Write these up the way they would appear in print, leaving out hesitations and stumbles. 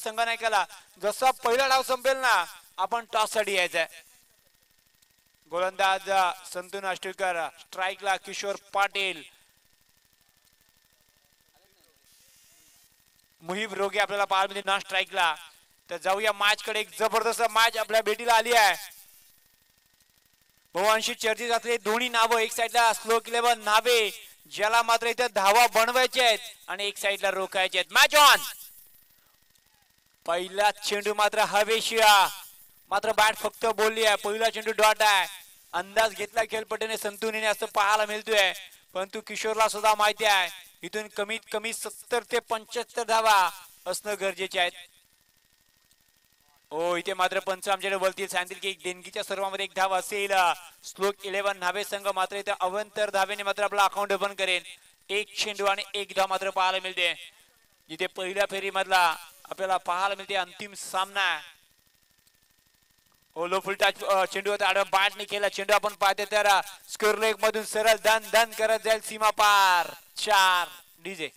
संघनायकाला जसा पहिला डाव संपेल ना आपण टॉस साठी यायचंय. गोलंदाज संतू आष्टीकर, स्ट्राईकला किशोर पाटील, मुहिब रोगे आपल्याला पाहायला मिळते नॉन स्ट्राईकला. तर जाऊया मॅच कडे. एक जबरदस्त मॅच आपल्या भेटीला आली आहे. बहुअंशी चर्चेत असलेली दोन्ही नावं, एक साईडला स्लोक 11 नावे ज्याला मात्र इथे धावा बनवायचे आहेत आणि एक साईडला रोखायचे आहेत. Match on. पहिला चेंडू मात्र हवेशीर, मात्र बॅट फक्त बोलली आहे. पहिला चेंडू डॉट आहे. अंदाज घेतला खेळपट्टीने संतूने असं पाहायला मिळतोय, परंतु किशोरला सुद्धा माहिती आहे इथून कमीत कमी 70 ते 75 धावा असणं गरजेचे आहेत. हो, इथे मात्र पंच आमच्याकडे बोलतील, सांगतील की देणगीच्या सर्वांमध्ये एक धाव असेल. स्लोक 11 नावे संघ मात्र इथे अवंतर धावेने मात्र आपला अकाउंट ओपन करेल. एक चेंडू आणि एक धाव मात्र पाहायला मिळते. जिथे पहिल्या फेरी मधला आपल्याला पाहायला मिळते अंतिम सामना. लो फुल टच चेंडू होता, आडवा बॅटने केला चेंडू. आपण पाहते तर स्क्वेअर लेग मधून सरळ दन दन करत जाईल सीमा पार. 4 डीजे.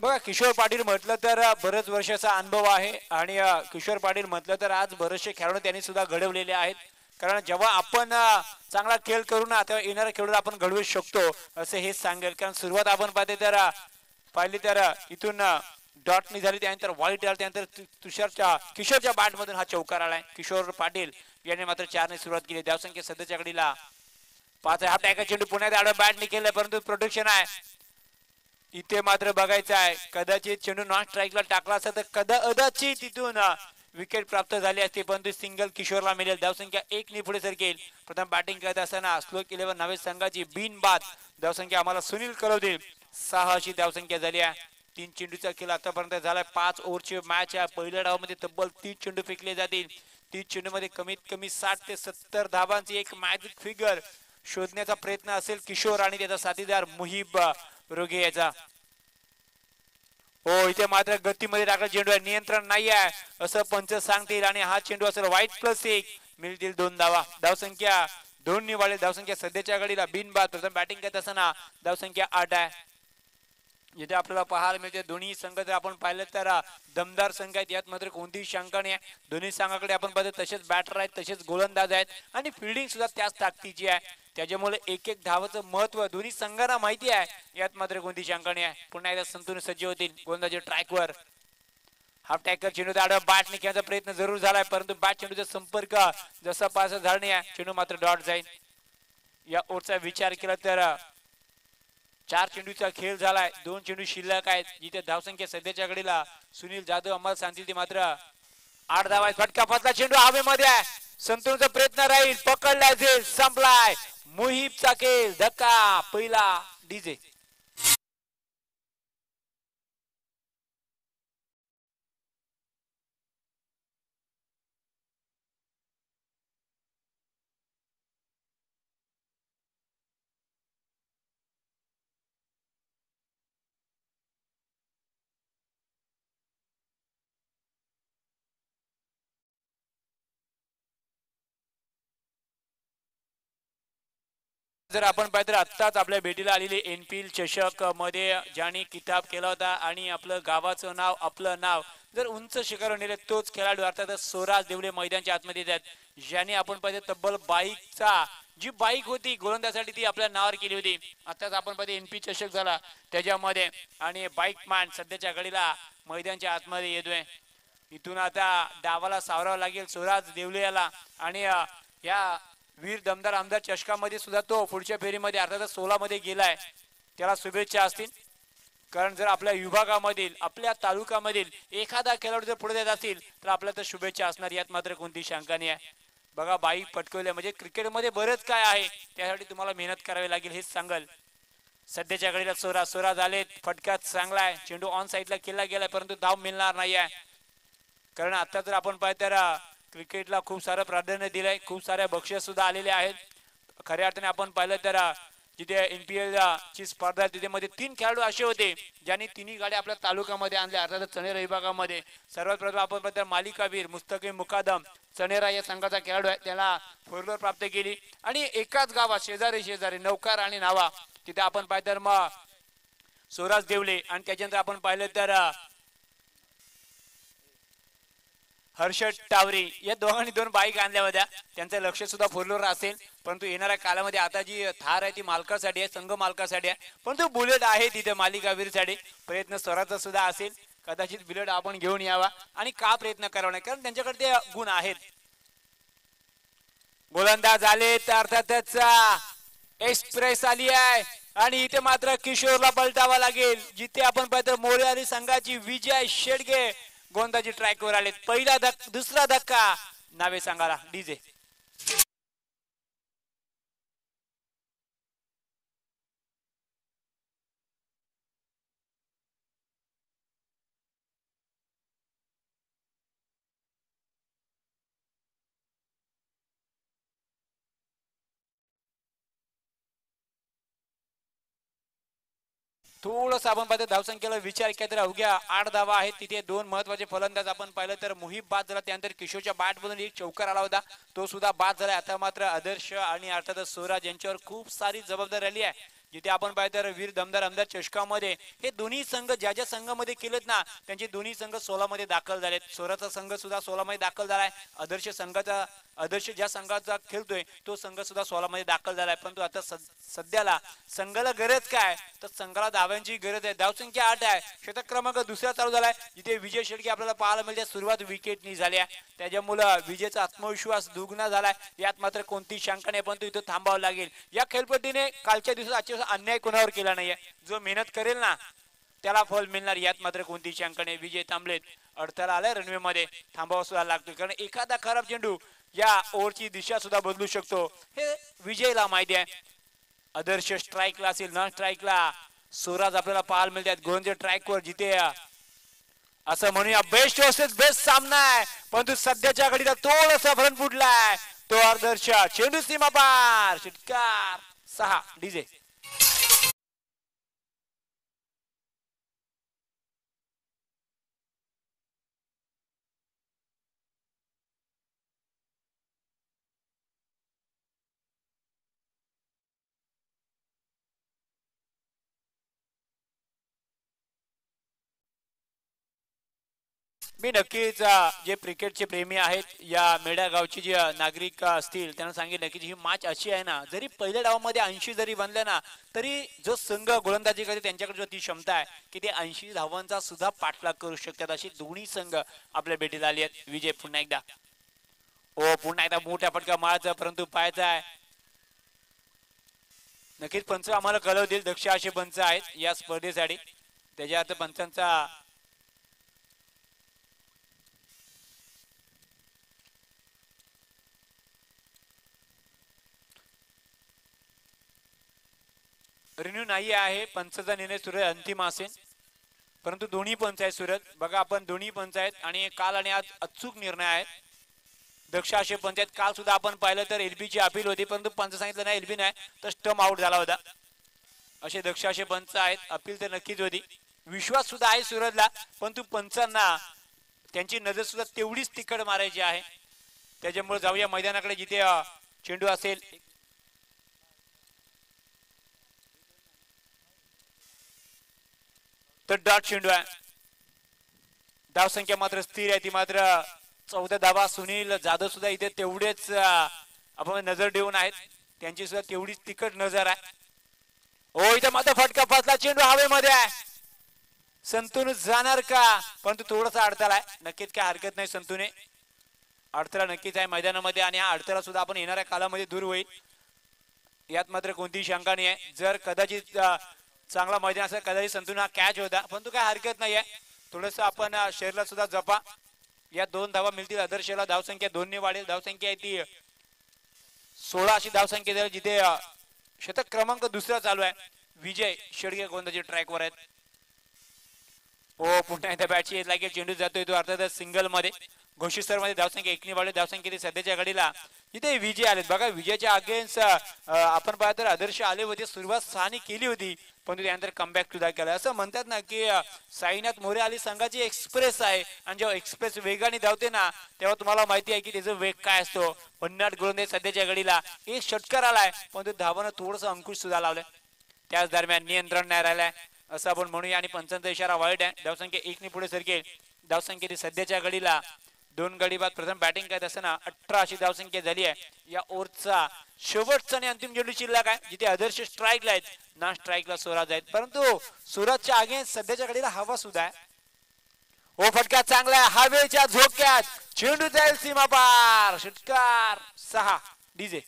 बघा, किशोर पाटील म्हटलं तर बरेच वर्षाचा अनुभव आहे आणि किशोर पाटील म्हटलं तर आज बरेचसे खेळाडू त्यांनी सुद्धा घडवलेले आहेत. कारण जेव्हा आपण चांगला खेळ करू ना तेव्हा येणाऱ्या खेळाडू आपण घडवू शकतो असे हे सांगेल. कारण सुरुवात आपण पाहिली तर इथून डॉट झाली, त्यानंतर व्हाईट आला, त्यानंतर किशोरच्या बॅट मधून हा चौकार आलाय. किशोर पाटील यांनी मात्र 4 ने सुरुवात केली. धावसंख्या सध्याच्या घडीला 5 आहे. हा टॅकल चेंडू पुण्यात आडवा बॅटने केलं, परंतु प्रोटेक्शन आहे. इथे मात्र बघायचं आहे, कदाचित चेंडू नॉन स्ट्राईकला टाकला असता तर कदाचित तिथून विकेट प्राप्त झाली असती, परंतु सिंगल किशोरला मिळेल. धावसंख्या 1 ने पुढे सरकेल. प्रथम बॅटिंग करत असताना स्लोक 11 नावे संघाची बिनबाद धावसंख्या आम्हाला सुनील कळवतील 6 अशी धावसंख्या झाली आहे. 3 चेंडूचा खेळ आतापर्यंत झालाय. 5 ओव्हरची मॅच आहे. पहिल्या डावामध्ये तब्बल 30 चेंडू फेकले जातील. 30 चेंडू मध्ये कमीत कमी 60 ते 70 धावांची एक मॅजिक फिगर शोधण्याचा प्रयत्न असेल किशोर आणि त्याचा साथीदार मुहिब रोगे याचा. हो, इथे मात्र गतीमध्ये टाकला चेंडू आहे, नियंत्रण नाही आहे असं पंच सांगतील आणि हा चेंडू असेल व्हाईट +1 मिळतील 2 धावा. धावसंख्या 2 निवडले. धावसंख्या सध्याच्या घडीला बिनबाद. प्रथम बॅटिंग करत असताना धावसंख्या 8 आहे. जिथे आपल्याला पाहायला मिळते दोन्ही संघ जर आपण पाहिलं तर दमदार संघ आहेत, यात मात्र कोणतीही शंका नाही आहे. दोन्ही संघाकडे आपण पाहतो तसेच बॅटर आहेत, तसेच गोलंदाज आहेत आणि फिल्डिंग सुद्धा त्याच ताकदीची आहे. त्याच्यामुळे एक एक धावाचं महत्व दोन्ही संघांना माहिती आहे, यात मात्र कोणती शंका नाही आहे. पुन्हा एकदा संतून सज्ज होतील गोलंदाजी ट्रॅकवर. हाफ टॅकर चेंडू आडवा बॅटने खेळण्याचा प्रयत्न जरूर झालाय, परंतु बॅट चेंडूचा संपर्क जसा पास झाला नाही आहे, चेंडू मात्र डॉट जाईल. या ओव्हरचा विचार केला तर 4 चेंडूचा खेळ झालाय. 2 चेंडू शिल्लक आहेत. जिथे धावसंख्या सध्याच्या घडीला सुनील जाधव आम्हाला सांगतील ते मात्र 8 धावा आहेत. फटका फसला, चेंडू हवेमध्ये आहे. संतूरचा प्रयत्न राहील, पकडला जाईल, संपलाय. मुहिबचा खेळ, धक्का पहिला डीजे. जर आपण पाहिलं तर आत्ताच आपल्या भेटीला आलेली एनपीएल चषक मध्ये ज्याने किताब केला होता आणि आपलं गावाचं नाव, आपलं नाव जर उंच शिखरावर नेले तोच खेळाडू अर्थात स्वराज देवळे मैदानाच्या आतमध्ये येतात. ज्याने आपण पाहिजे तब्बल बाईकचा जी बाईक होती गोलंदाजासाठी ती आपल्या नावावर केली होती. आताच आपण पाहिजे एनपी चषक झाला त्याच्यामध्ये आणि बाईक मॅन सध्याच्या घडीला मैदानाच्या आतमध्ये येतोय. इथून आता डावाला सावरावं लागेल स्वराज देवळे याला आणि या वीर दमदार आमदार चषकामध्ये सुद्धा तो पुढच्या फेरीमध्ये अर्थात 16 मध्ये गेलाय. त्याला शुभेच्छा असतील, कारण जर आपल्या विभागामधील आपल्या तालुक्यामधील एखादा खेळाडू जर पुढे जात असेल तर आपल्याला तर शुभेच्छा असणार, यात मात्र कोणती शंका नाही आहे. बघा बाईक पटकवल्या म्हणजे क्रिकेटमध्ये बरेच काय आहे, त्यासाठी तुम्हाला मेहनत करावी लागेल हेच सांगल. सध्याच्या घडीला स्वराज आले, फटका चांगला आहे, चेंडू ऑन साईडला केला गेलाय परंतु धाव मिळणार नाही आहे. कारण आता जर आपण पाहिलं तर क्रिकेटला खूप सारं प्राधान्य दिलंय, खूप साऱ्या बक्षीस सुद्धा आलेले आहेत. खऱ्या अर्थाने आपण पाहिलं तर जिथे NPL ची स्पर्धा तिथे मध्ये 3 खेळाडू असे होते ज्यांनी तिन्ही गाड्या आपल्या तालुक्यामध्ये आणल्या अर्थात चणेरा विभागामध्ये. सर्वात प्रथम आपण मालिकावीर मुस्तकीम मुकादम चणेरा या संघाचा खेळाडू आहे, त्याला 4 प्राप्त केली. आणि एकाच गावात शेजारी शेजारी नौकार आणि नावा तिथे आपण पाहिलं तर मग स्वराज देवले आणि त्याच्यानंतर आपण पाहिलं तर हर्षद टावरी या दोघांनी 2 बाईक आणल्या होत्या. त्यांचं लक्ष सुद्धा 4 व्हीलर असेल, परंतु येणाऱ्या काळामध्ये आता जी थार आहे ती मालकासाठी आहे, संघ मालकासाठी आहे, परंतु बुलेट आहे तिथे मालिकावीरसाठी. प्रयत्न स्वराचा सुद्धा असेल, कदाचित बुलेट आपण घेऊन यावा आणि का प्रयत्न करावा नाही, कारण त्यांच्याकडे ते गुण आहेत. गोलंदाज आले तर अर्थातच एक्सप्रेस आली आहे आणि इथे मात्र किशोरला पलटावा लागेल. जिथे आपण पाहतो मोरेवाडी संघाची विजय शेडगे गोलंदाजी ट्रॅकवर आले. पहिला दुसरा धक्का नावे सांगाला डीजे. थोडस आपण पाहतो धावसंख्येला विचार केला तर अवघ्या 8 धावा आहेत. तिथे 2 महत्वाचे फलंदाज आपण पाहिलं तर मुहिब बाद झाला, त्यानंतर किशोरच्या बॅट मधून एक चौकार आला होता, तो सुद्धा बाद झाला. आता मात्र आदर्श आणि अर्थातच स्वराज यांच्यावर खूप सारी जबाबदारी आली आहे. जिथे आपण पाहिलं तर वीर दमदार आमदार चषकामध्ये हे दोन्ही संघ ज्या ज्या संघामध्ये केलेत ना त्यांचे दोन्ही संघ 16 मध्ये दाखल झालेत. स्वराचा संघ सुद्धा 16 मध्ये दाखल झालाय. आदर्श ज्या संघाचा खेळतोय तो संघ सुद्धा 16 मध्ये दाखल झालाय. परंतु आता सध्याला संघाला गरज काय तर संघाला धाव्यांची गरज आहे. धावसंख्या 8 आहे. षटक क्रमांक दुसरा चालू झालाय, जिथे विजय शेडगे आपल्याला पाहायला मिळते. सुरुवात विकेटनी झाल्या, त्याच्यामुळे विजयचा आत्मविश्वास दुगना झालाय. यात मात्र कोणती शंका नाही, परंतु इथं थांबावं लागेल. या खेळपट्टीने कालच्या दिवसात आजच्या अन्याय कोणावर केला नाहीये. जो मेहनत करेल ना त्याला फल मिळणार, यात मात्र कोणती शंका नाही. विजय थांबलेत, अडथळा आलाय रनवे मध्ये, थांबावा सुद्धा लागतो, कारण एखादा खराब चेंडू या ओव्हरची दिशा सुद्धा बदलू शकतो, हे विजयला माहिती आहे. आदर्श स्ट्राईकला असेल, नॉन स्ट्राईकला स्वराज आपल्याला पाहायला मिळतात. गोलंदाज ट्रॅकवर जिथे असं म्हणूया बेस्ट वर्सेस बेस्ट सामना आहे, परंतु सध्याच्या घडीला थोडासा भरण फुटलाय. तो आदर्श चेंडू सीमा पार, षटकार 6 डीजे. मी नक्कीच जे क्रिकेटचे प्रेमी आहेत या मेढा गावचे जे नागरिक असतील त्यांना सांगेल नक्कीच ही मॅच अशी आहे ना, जरी पहिल्या डावामध्ये 80 जरी बनले ना तरी जो संघ गोलंदाजी करते त्यांच्याकडे जो ती क्षमता आहे की ते 80 धावांचा सुद्धा पाठलाग करू शकतात. अशी दोन्ही संघ आपल्या भेटीला आली आहेत. विजय पुन्हा एकदा पुन्हा एकदा मोठ्या फटका मारायचा, परंतु पाहायचा आहे नक्कीच पंच आम्हाला कळवतील. दक्ष असे पंच आहेत या स्पर्धेसाठी, त्याच्या अर्थ पंचांचा रिन्यू नाही आहे. पंचाचा निर्णय सुरत अंतिम असेल, परंतु दोन्ही पंच आहेत सुरत. बघा आपण दोन्ही पंच आहेत आणि काल आणि आज अचूक निर्णय आहेत. दक्ष असे पंच आहेत. काल सुद्धा आपण पाहिलं तर एलबीची अपील होती, परंतु पंच सांगितलं नाही एलबी नाही तर स्टंप आउट झाला होता. असे दक्ष असे पंच आहेत. अपील तर नक्कीच होती. विश्वास सुद्धा आहे सुरतला, परंतु पंचांना त्यांची नजर सुद्धा तेवढीच तिखट मारायची आहे. त्याच्यामुळे जाऊया मैदानाकडे जिथे चेंडू असेल. तर डॉट चेंडू आहे. धावसंख्या मात्र स्थिर आहे, ती मात्र 14 धावा. सुनील जाधव सुद्धा इथे तेवढेच आपण नजर ठेवून आहेत, त्यांची सुद्धा तेवढीच तिखट नजर आहे. इथे मात्र फटका फसला, चेंडू हवेमध्ये आहे. संतून जाणार का, परंतु थोडासा अडथळा आहे. नक्कीच काय हरकत नाही, संतूने अडथळा नक्कीच आहे मैदानामध्ये आणि हा अडथळा सुद्धा आपण येणाऱ्या काळामध्ये दूर होईल, यात मात्र कोणतीही शंका नाही आहे. जर कदाचित चांगला मैदान असेल कदाचित संतून हा कॅच होता, परंतु काय हरकत नाही आहे. थोडस आपण शरीराला सुद्धा जपा. या 2 धावा मिळतील आदर्शला. धावसंख्या 2 ने वाढेल. धावसंख्या आहे ती 16 अशी धावसंख्या झाली, जिथे षटक क्रमांक दुसरा चालू आहे. विजय शेडगे गोलंदाजी ट्रॅकवर आहेत. हो पुन्हा एकदा बॅटची लागेल चेंडू जातोय तो अर्थातच सिंगल मध्ये घोषित सर मध्ये धावसंख्या एकनी वाढली धावसंख्या सध्याच्या घडीला इथे विजय आलेत बघा विजयाच्या अगेन्स्ट आपण पाहतो तर आदर्श आले होते सुरुवात सहानी केली होती पण त्यानंतर कमबॅक सुद्धा केला असं म्हणतात ना की साईनाथ मोरे आली संघाची एक्सप्रेस आहे आणि जेव्हा एक्सप्रेस वेगाने धावते ना तेव्हा तुम्हाला माहिती आहे की त्याचा वेग काय असतो 50 गोलंदाज सध्याच्या घडीला एक षटकार आलाय पण तो धावानं थोडंसं अंकुश सुद्धा लावलंय त्याच दरम्यान नियंत्रण नाही राहिलंय असं आपण म्हणूया आणि पंचांचा इशारा वाईट आहे धावसंख्या एकने पुढे सरकेल धावसंख्येची सध्याच्या घडीला 2 गडी बाद प्रथम बॅटिंग करत असताना 18 अशी धावसंख्या झाली आहे या ओव्हरचा शेवटचा आणि अंतिम चेंडू शिल्लक आहे जिथे आदर्श स्ट्राईकला आहेत ना स्ट्राईकला स्वराज आहेत परंतु सुरतच्या अगेन्स्ट सध्याच्या घडीला हवा सुद्धा आहे ओ फटका चांगला आहे हवेच्या झोक्यात चेंडू जाईल सीमा पार षटकार 6 डीजे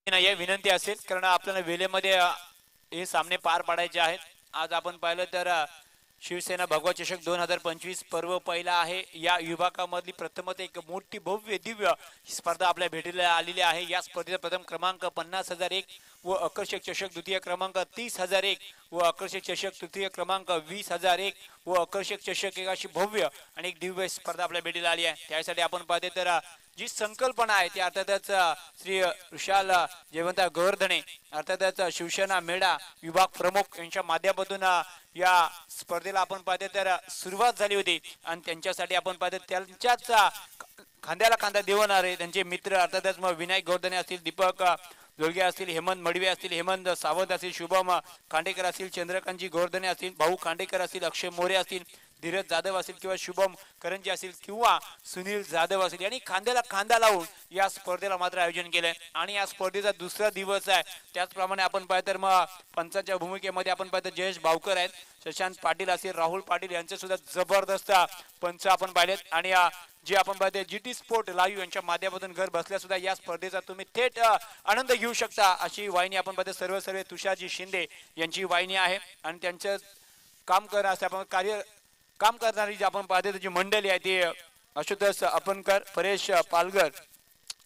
नाही विनंती असेल कारण आपल्याला वेळेमध्ये हे सामने पार पाडायचे आहेत आज आपण पाहिलं तर शिवसेना भगवा चषक 2025 पर्व पहिला आहे या विभागामधली प्रथमच एक मोठी भव्य दिव्य स्पर्धा आपल्या भेटीला आलेली आहे या स्पर्धेचा प्रथम क्रमांक 50,001 व आकर्षक चषक द्वितीय क्रमांक 30,001 व आकर्षक चषक तृतीय क्रमांक 20,001 व आकर्षक चषक एक अशी भव्य आणि एक दिव्य स्पर्धा आपल्या भेटीला आली आहे त्यासाठी आपण पाहते तर जी संकल्पना आहे ती अर्थातच श्री विशाल जयवंत गोवर्धने अर्थातच शिवसेना मेळा विभाग प्रमुख यांच्या माध्यमातून या स्पर्धेला आपण पाहते तर सुरुवात झाली होती आणि त्यांच्यासाठी आपण पाहते त्यांच्याच खांद्याला खांदा देवणारे त्यांचे मित्र अर्थातच मग विनायक गोवर्धने असतील दीपक जोडगे असतील हेमंत मडवे असतील हेमंत सावंत असतील शुभम खांडेकर असतील चंद्रकांतजी गोवर्धने असतील भाऊ खांडेकर असतील अक्षय मोरे असतील धीरज जाधव असेल किंवा शुभम करंजी असेल किंवा सुनील जाधव असेल यांनी खांद्याला खांदा लावून या स्पर्धेला मात्र आयोजन केलंय आणि या स्पर्धेचा दुसरा दिवस आहे त्याचप्रमाणे आपण पाहिलं तर मग पंचांच्या भूमिकेमध्ये आपण पाहिलं जयेश भावकर आहेत शशांत पाटील असेल राहुल पाटील यांचे सुद्धा जबरदस्त पंच आपण पाहिलेत आणि जे आपण पाहते जीटी स्पोर्ट लाईव्ह यांच्या माध्यमातून घर बसल्या सुद्धा या स्पर्धेचा तुम्ही थेट आनंद घेऊ शकता अशी वाहिनी आपण पाहते सर्व तुषारजी शिंदे यांची वाहिनी आहे आणि त्यांचं काम करण्यास आपण काम करणारी जी आपण पाहते त्याची मंडळी आहे ती आशुतोष अपनकर परेश पालघर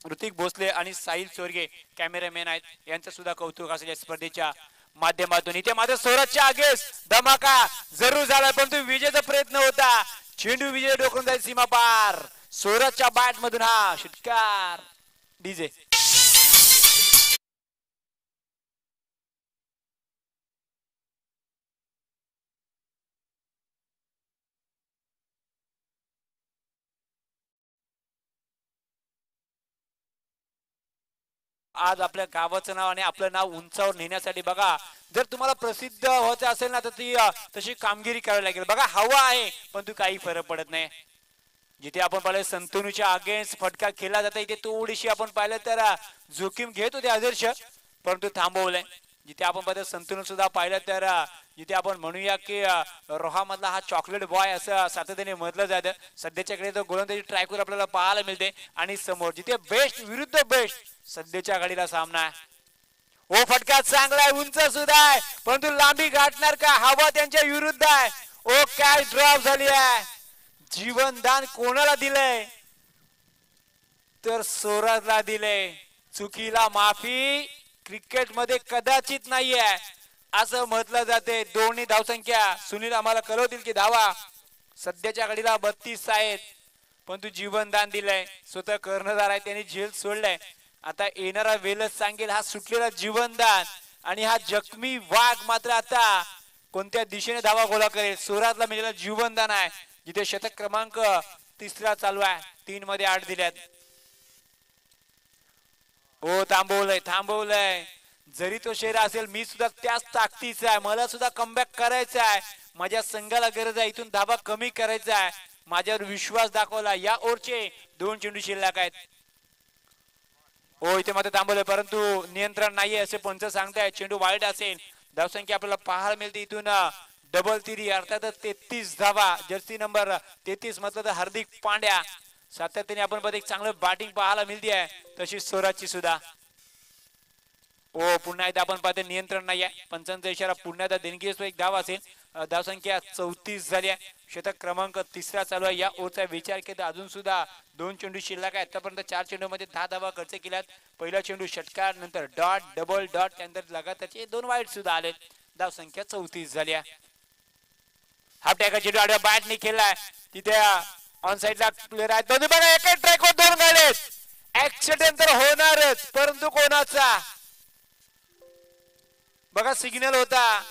ऋतिक भोसले आणि साहिल चोरगे कॅमेरामॅन आहेत यांचं सुद्धा कौतुक असेल या स्पर्धेच्या माध्यमातून इथे माझ्या सोराच्या आगेस धमाका जरूर झाला पण तो विजयाचा प्रयत्न होता चेंडू विजय डोकून जाईल सीमा पार सोराच्या बॅट मधून हा षटकार डीजे आज आपल्या गावाचं नाव आणि आपलं नाव उंचावर नेण्यासाठी बघा जर तुम्हाला प्रसिद्ध व्हायचं असेल ना तर ती तशी कामगिरी करावी लागेल बघा हवा आहे पण तू काही फरक पडत नाही जिथे आपण पाहिलं संतनूच्या अगेन्स्ट फटका खेळला जाता इथे थोडीशी आपण पाहिलं तर जोखीम घेत होते आदर्श परंतु थांबवलंय जिथे आपण पाहिलं संतनू सुद्धा पाहिलं तर जिथे आपण म्हणूया की रोहा मधला हा चॉकलेट बॉय असं सातत्याने म्हटलं जातं सध्याच्याकडे तो गोलंदाजी ट्रॅकवर आपल्याला पाहायला मिळते आणि समोर जिथे बेस्ट विरुद्ध बेस्ट सध्याच्या घडीला सामना आहे ओ फटका चांगला आहे उंच सुद्धा आहे परंतु लांबी गाठणार का हवा त्यांच्या विरुद्ध आहे ओ काय ड्रॉप झाली आहे जीवनदान कोणाला दिलंय तर सोराजला दिलंय चुकीला माफी क्रिकेट मध्ये कदाचित नाहीये असं म्हटलं जाते दोन्ही धावसंख्या सुनील आम्हाला कळवतील की धावा सध्याच्या घडीला 32 आहेत पण तू जीवनदान दिलंय स्वतः कर्णधार आहे त्यांनी झेल सोडलाय आता येणारा वेलच सांगेल हा सुटलेला जीवनदान आणि हा जखमी वाघ मात्र आता कोणत्या दिशेने धावा गोळा करेल सोरातला मिळालेला जीवनदान आहे जिथे शतक क्रमांक 3 चालू आहे 3 मध्ये 8 दिल्यात हो थांबवलंय जरी तो शेर असेल मी सुद्धा त्याच ताकदीचा आहे मला सुद्धा कमबॅक करायचा आहे माझ्या संघाला गरज आहे इथून धावा कमी करायचा आहे माझ्यावर विश्वास दाखवला या ओव्हरचे 2 चेंडू शिल्लक आहेत हो इथे मात्र थांबवलंय परंतु नियंत्रण नाहीये असे पंच सांगताय चेंडू वाईट असेल धावसंख्या आपल्याला पाहायला मिळते इथून डबल तिरी अर्थात 33 धावा. जर्सी नंबर 33 म्हटलं तर हार्दिक पांड्या. सातत्याने आपण एक चांगलं बॅटिंग पाहायला मिळते आहे, तशी स्वराजची सुद्धा. ओ पुन्हा एकदा आपण पाहतो नियंत्रण नाही आहे. पंचांचा इशारा पुन्हा एकदा देणगी असतो, एक धाव असेल. धावसंख्या 34 झाली आहे. षटक क्रमांक 3 चालू आहे. या ओव्हरचा विचार केला अजून सुद्धा 2 चेंडू शिल्लक आहे. आतापर्यंत 4 चेंडूमध्ये 10 धावा खर्च केल्यात. पहिला चेंडू षटकार, नंतर डॉट, डबल डॉट, त्यानंतर लगातारचे 2 वाईट सुद्धा आले. धावसंख्या 34 झाली आहे. हाफ टॅगा चेंडू आडव्या बॅटने खेळलाय. तिथे ऑन साइडला प्लेअर आहेत. दोन्ही बघा एका ट्रॅकवर 2 गाड्या. ऍक्सिडेंट तर होणारच, परंतु कोणाचा बघा सिग्नल होता,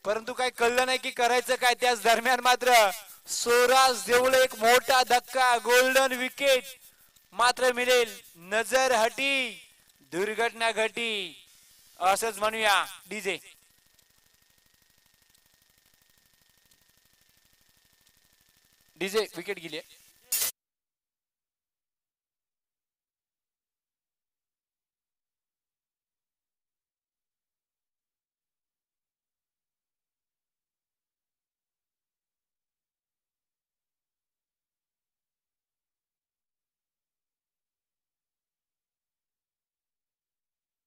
परंतु काय कळलं नाही की करायचं काय. त्याच दरम्यान मात्र स्वराज देवळे एक मोठा धक्का, गोल्डन विकेट मात्र मिळेल. नजर हटी, दुर्घटना घटी असंच म्हणूया. डीजे डीजे विकेट गेली.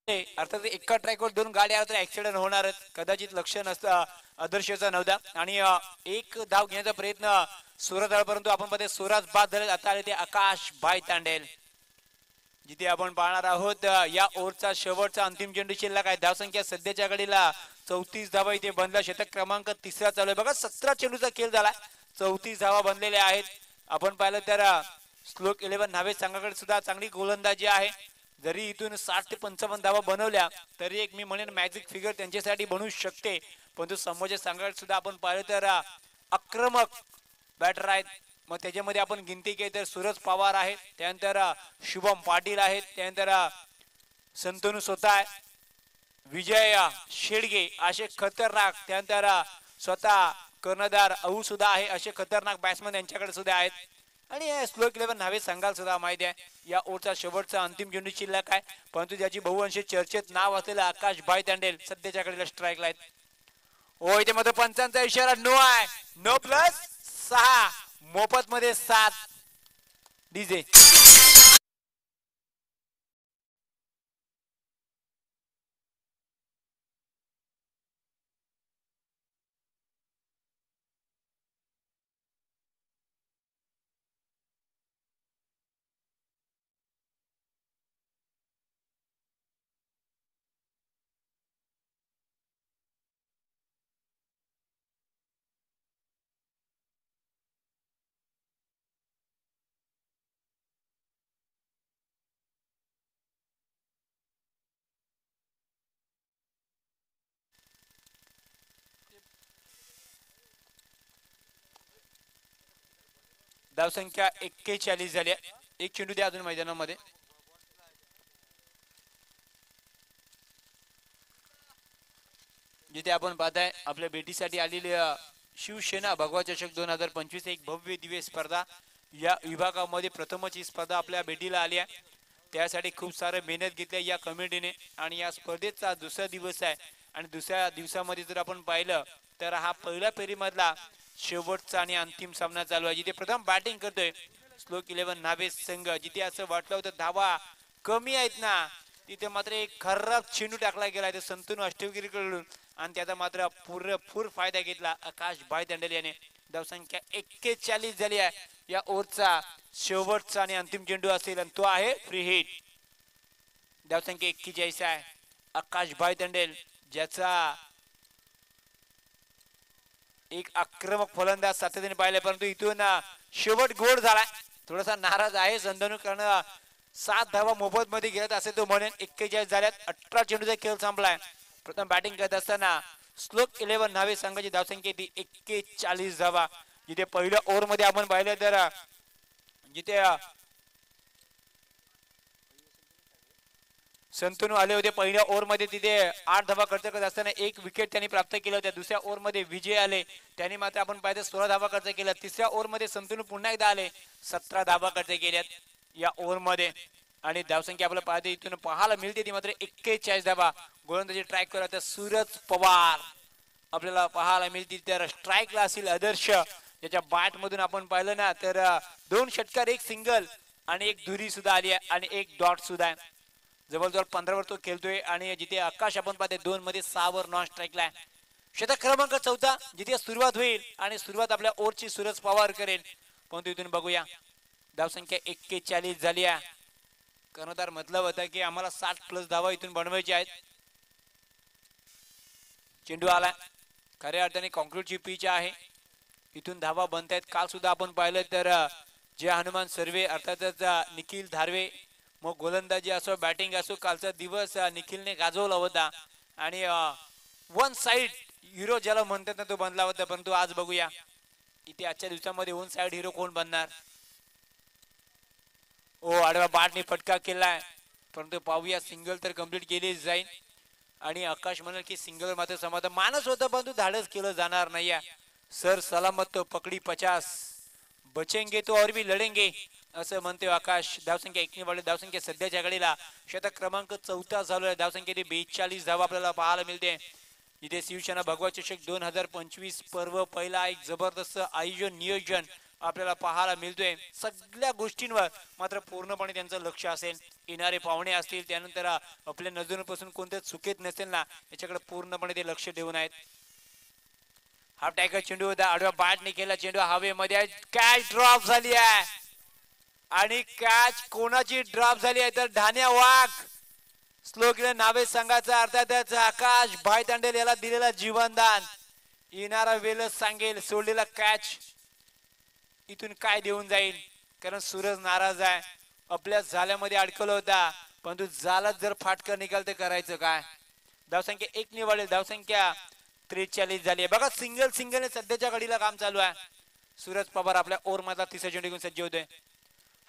अर्थात एका ट्रॅकवर 2 गाड्या तर ऍक्सिडेंट होणारच. कदाचित लक्ष नसतं आदर्शचा नव्हता आणि एक धाव घेण्याचा प्रयत्न सुरत आला, परंतु आपण पाहतो स्वराज बाद झाले. आता आले ते आकाश भाई तांडेल. जिथे आपण पाहणार आहोत या ओव्हरचा शेवटचा अंतिम चेंडू शिल्लक आहे. धावसंख्या सध्याच्या घडीला 34 धावा इथे बनला. षटक क्रमांक 3 चालू आहे. बघा 17 चेंडूचा खेळ झाला, 34 धावा बनलेल्या आहेत. आपण पाहिलं तर श्लोक 11 नावे संघाकडे सुद्धा चांगली गोलंदाजी आहे. जरी इथून 60 ते 55 धावा बनवल्या तरी एक मी म्हणेन मॅजिक फिगर त्यांच्यासाठी बनू शकते. परंतु समोरच्या संघाकडे सुद्धा आपण पाहिलं तर आक्रमक बॅटर आहेत. मग त्याच्यामध्ये आपण गिनती केली तर सूरज पवार आहे, त्यानंतर शुभम पाटील आहेत, त्यानंतर संतनू स्वतः आहे, विजय शेडगे असे खतरनाक, त्यानंतर स्वतः कर्णधार अहू सुद्धा आहे. असे खतरनाक बॅट्समन यांच्याकडे सुद्धा आहेत. आणि श्लोक 11 नावे संघाला सुद्धा माहिती आहे. या ओव्हरचा शेवटचा अंतिम चेंडू शिल्लक आहे, परंतु ज्याची बहुअंशी चर्चेत नाव असलेलं आकाश भाई तांडेल सध्याच्या कडे स्ट्राईकला आहेत. ओ इथे मात्र पंचांचा इशारा नो आहे. नो प्लस 6, मोफत मध्ये 7. डीजे धावसंख्या 41 झाली. एक चेंडू द्या अजून मैदानामध्ये. जिथे आपण पाहताय आपल्या भेटीसाठी आलेली शिवसेना भगवा चषक 2025 एक भव्य दिव्य स्पर्धा. या विभागामध्ये प्रथमच ही स्पर्धा आपल्या भेटीला आली आहे. त्यासाठी खूप सारे मेहनत घेतली या कमिटीने आणि या स्पर्धेचा दुसरा दिवस आहे. आणि दुसऱ्या दिवसामध्ये जर आपण पाहिलं तर हा पहिल्या फेरीमधला शेवटचा आणि अंतिम सामना चालू आहे. जिथे प्रथम बॅटिंग करतोय श्लोक 11 नावे संघ. जिथे असं वाटलं होतं धावा कमी आहेत ना, तिथे मात्र एक खराब चेंडू टाकला गेला ते संतनू अष्टगिरीकडून आणि त्याचा मात्र पुरेपूर फायदा घेतला आकाश भाई तांडेल याने. धावसंख्या 41 झाली आहे. या ओव्हरचा शेवटचा आणि अंतिम चेंडू असेल आणि तो आहे फ्री हिट. धावसंख्या 41 आहे. आकाश भाई तांडेल ज्याचा एक आक्रमक फलंदाज सातत्याने पाहिले, परंतु इथून शेवट गोड झालाय. थोडासा नाराज आहे संतनू, कारण 7 धावा मोफत मध्ये घेत असे तो म्हणेन. 41 झाल्यात. 18 चेंडूचा खेळ संपलाय. प्रथम बॅटिंग करत असताना श्लोक 11 नावे संघाची धावसंख्या ती 41 धावा. जिथे पहिल्या ओव्हर मध्ये आपण पाहिलं तर जिथे संतनू आले होते पहिल्या ओव्हर मध्ये, तिथे 8 धावा खर्च करत असताना 1 विकेट त्यांनी प्राप्त केलं होतं. दुसऱ्या ओव्हर मध्ये विजय आले, त्यांनी मात्र आपण पाहिजे 16 धावा खर्च केल्या. तिसऱ्या ओव्हर मध्ये संतनू पुन्हा एकदा आले, 17 धावा खर्च केल्यात या ओव्हर मध्ये. आणि धावसंख्या आपल्याला पाहते इथून पाहायला मिळते ती मात्र 41 धावा. गोलंदाजी ट्रॅक करत सूरज पवार. आपल्याला पाहायला मिळतील. तर स्ट्राईकला असेल आदर्श, त्याच्या बॅट मधून आपण पाहिलं ना तर 2 षटकार, 1 सिंगल आणि 1 धुरी सुद्धा आली आहे आणि 1 डॉट सुद्धा आहे. जवळजवळ 15 वर तो खेळतोय आणि जिथे आकाश आपण पाहते 2 मध्ये 6 वर नॉन स्ट्राईकला आहे. षटक क्रमांक 14 जिथे सुरुवात होईल आणि सुरुवात आपल्या ओरची सूरज पवार करेल. परंतु इथून बघूया धावसंख्या 41 झाली आहे. कर्णधार मतलब होता की आम्हाला 60+ धावा इथून बनवायचे आहेत. चेंडू आला, खऱ्या अर्थाने कॉन्क्रीटची पिच आहे, इथून धावा बनतायत. काल सुद्धा आपण पाहिलं तर जे हनुमान सर्वे अर्थातच निखिल धारवे, मग गोलंदाजी असो बॅटिंग असो, कालचा दिवस निखिलने गाजवला होता आणि वन साइड हिरो ज्याला म्हणतात ना तो बनला होता. परंतु आज बघूया इथे आजच्या दिवसामध्ये वन साइड हिरो कोण बनणार. ओ आडवा बाटने फटका केलाय, परंतु पाहूया सिंगल तर कंप्लीट केली जाईल आणि आकाश म्हणाल की सिंगल मात्र समाधान मानस होतं परंतु धाडस केलं जाणार नाही. सर सलामत तो पकडी 50, बचेंगे तो और भी लढेंगे असं म्हणते आकाश. धावसंख्या 1 वाढली. धावसंख्या सध्याच्या घडीला षटक क्रमांक 14 चालू आहे. धावसंख्या 42 धावा आपल्याला पाहायला मिळते. इथे शिवसेना भगवा चषक 2025 पर्व पहिला एक जबरदस्त आयोजन नियोजन आपल्याला पाहायला मिळतोय. सगळ्या गोष्टींवर मात्र पूर्णपणे त्यांचं लक्ष असेल. येणारे पाहुणे असतील, त्यानंतर आपल्या नजरेपासून कोणते चुकीत नसेल ना याच्याकडे पूर्णपणे ते लक्ष ठेवून आहेत. हाफ टॅकर चेंडू होता, आडव्या बॅटने केला चेंडू हवेमध्ये, कॅच ड्रॉप झाली आहे आणि कॅच कोणाची ड्रॉप झाली आहे तर ढाण्या वाघ स्लोगन नावे संघाचा अर्थातच आकाश भाईतांडेल याला दिलेला जीवनदान. येणारा वेळच सांगेल सोडलेला कॅच इथून काय देऊन जाईल, कारण सूरज नाराज आहे. आपल्या जाल्यामध्ये अडकला होता परंतु जालाच जर फाटकं निघाल तर करायचं काय. धावसंख्या 1 निवडली. धावसंख्या 43 झाली आहे. बघा सिंगल सिंगलने सध्याच्या घडीला काम चालू आहे. सूरज पवार आपल्या ओव्हर मधला तिसरा चेंडू घेऊन सज्ज होतोय.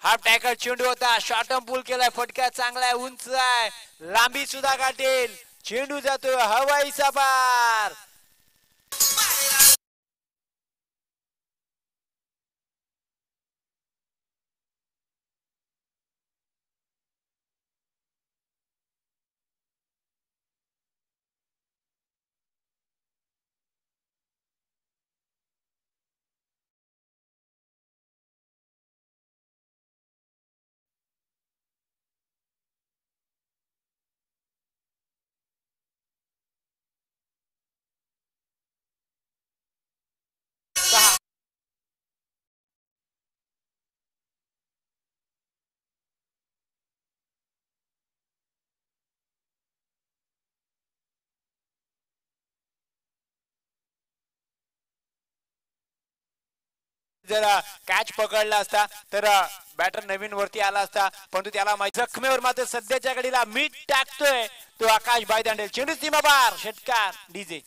हाफ टॅकर चेंडू होता, शॉर्ट पूल केलाय, फटका चांगला आहे, उंच आहे, लांबी सुद्धा गाठेल. चेंडू जातो हवाईचा बार. जर कॅच पकडला असता तर बॅटर नवीन वरती आला असता, परंतु त्याला जखमेवर मात्र सध्याच्या घडीला मीठ टाकतोय तो आकाश भाईदांडेल. चेंडू सीमा बार, षटकार डीजे.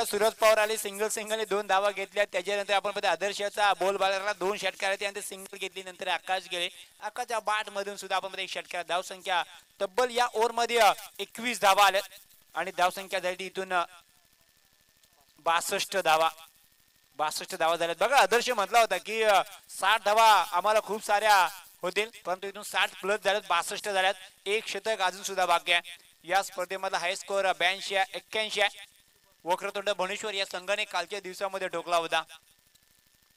सूरज पवार आले, सिंगल सिंगलने 2 धावा घेतल्या. त्याच्यानंतर आपण पाहतो आदर्शचा बॉल बाळाला 2 षटकार, त्यानंतर सिंगल घेतली, नंतर आकाश गेले. आकाशच्या बॅट मधून सुद्धा आपण पाहतो 1 षटकार. धावसंख्या तब्बल या ओव्हर मध्ये 21 धावा आल्या आणि धावसंख्या झाली इथून 62 धावा. 62 धावा झाल्यात. बघा आदर्श म्हटला होता की 60 धावा आम्हाला खूप साऱ्या होतील, परंतु इथून 60+ झाल्यात, 62 झाल्यात. 1 षटक अजून सुद्धा बाकी आहे. या स्पर्धेमधला हाय स्कोअर 82 81 आहे. वक्रतुंड भुवनेश्वर या संघाने कालच्या दिवसामध्ये ठोकला होता.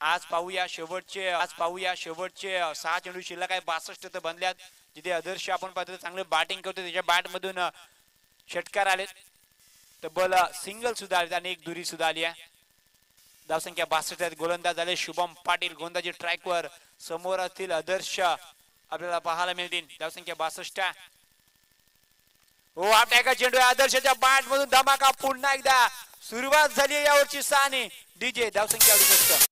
आज पाहूया शेवटचे 6 चेंडू शिल्लक आहे, 62 तर बनल्यात. जिथे आदर्श आपण पाहतो चांगले बॅटिंग करतो, त्याच्या बॅट मधून षटकार आले, तब्बल सिंगल सुद्धा आले आणि 1 दुरी सुद्धा आली आहे. धावसंख्या 62 आहेत. गोलंदाज झाले शुभम पाटील, गोलंदाजी ट्रॅकवर समोर असतील आदर्श आपल्याला पाहायला मिळतील. धावसंख्या 62. हो आपल्या चेंडू आदर्शच्या बॅट मधून धमाका पुन्हा एकदा सुरुवात झाली यावरची साने डीजे. धावसंख्या 68.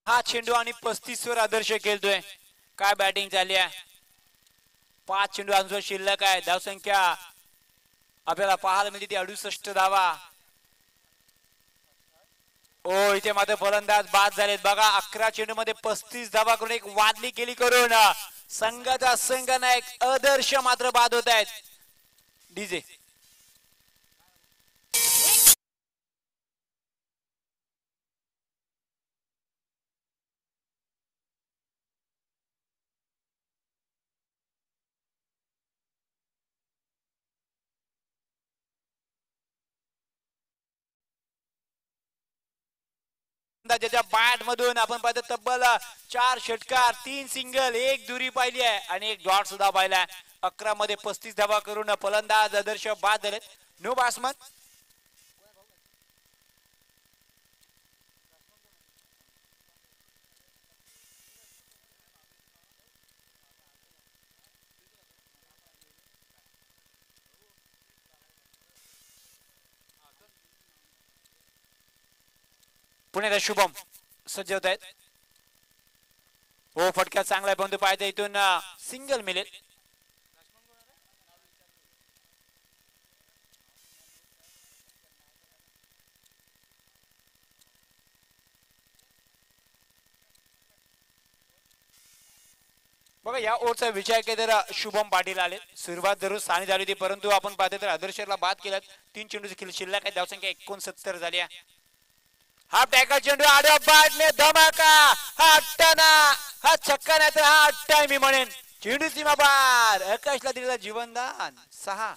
हा चेंडू आणि 35 वर आदर्श खेळतोय. काय बॅटिंग झाली आहे. 5 चेंडू अजून शिल्लक आहे. धावसंख्या आपल्याला पाहायला मिळते ती 68 धावा. ओ इथे मात्र फलंदाज बाद झालेत बघा. 11 चेंडू मध्ये 35 धावा करून एक वादली केली करून संघाचा संघनायक आदर्श मात्र बाद होत आहेत. डीजे ज्याच्या बॅट मधून आपण पाहतो तब्बल 4 षटकार, 3 सिंगल, 1 दुरी पाहिली आहे आणि 1 डॉट सुद्धा पाहिलाय. 11 मध्ये 35 धावा करून फलंदाज आदर्श बाद झाले. No batsman. पुण्याचा शुभम सज्ज होत आहेत. हो फटका चांगला आहे परंतु पाहिजे इथून सिंगल मिळेल. बघा या ओव्हरचा विचार केला तर शुभम पाटील आले. सुरुवात जरूर सानी झाली होती परंतु आपण पाहतो तर आदर्शला बाद केला. 3 चेंडूची शिल्लक आहे. धावसंख्या 69 झाली आहे. हा टॅकल चेंडू आडव्या बॅटने धमाका. हा अट्टाना हा छक्का नाही तर हा अट्टा मी म्हणेन. चेंडू सीमा बार. आकाशला दिलेला जीवनदान 6.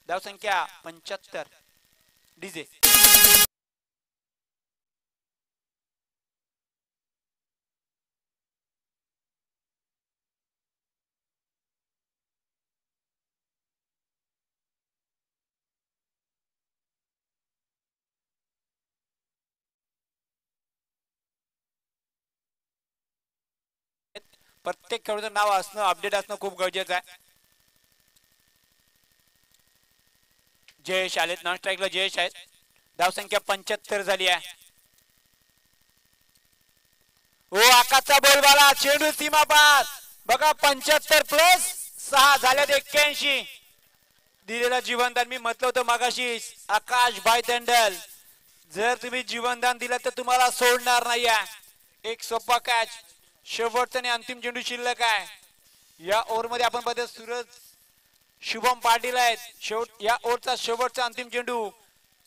धावसंख्या 75. डीजे प्रत्येक खेळाडूचं नाव असणं अपडेट असणं खूप गरजेचं आहे. जयेश आलेत. नॉन स्ट्राईकला जयेश आहेत. धावसंख्या 75 झाली आहे. हो आकाशचा बोलबाला. चेंडू सीमा पार. बघा 75 प्लस 6 झाल्यात 81. दिलेला जीवनदान मी म्हटलं होतं मगाशी आकाश भाई तंडल जर तुम्ही जीवनदान दिलं तर तुम्हाला सोडणार नाही. एक सोपा कॅच. शेवटचा आणि अंतिम चेंडू शिल्लक आहे. या ओव्हर मध्ये आपण पाहतो सूरज शुभम पाटील आहेत. या ओव्हरचा शेवटचा अंतिम चेंडू.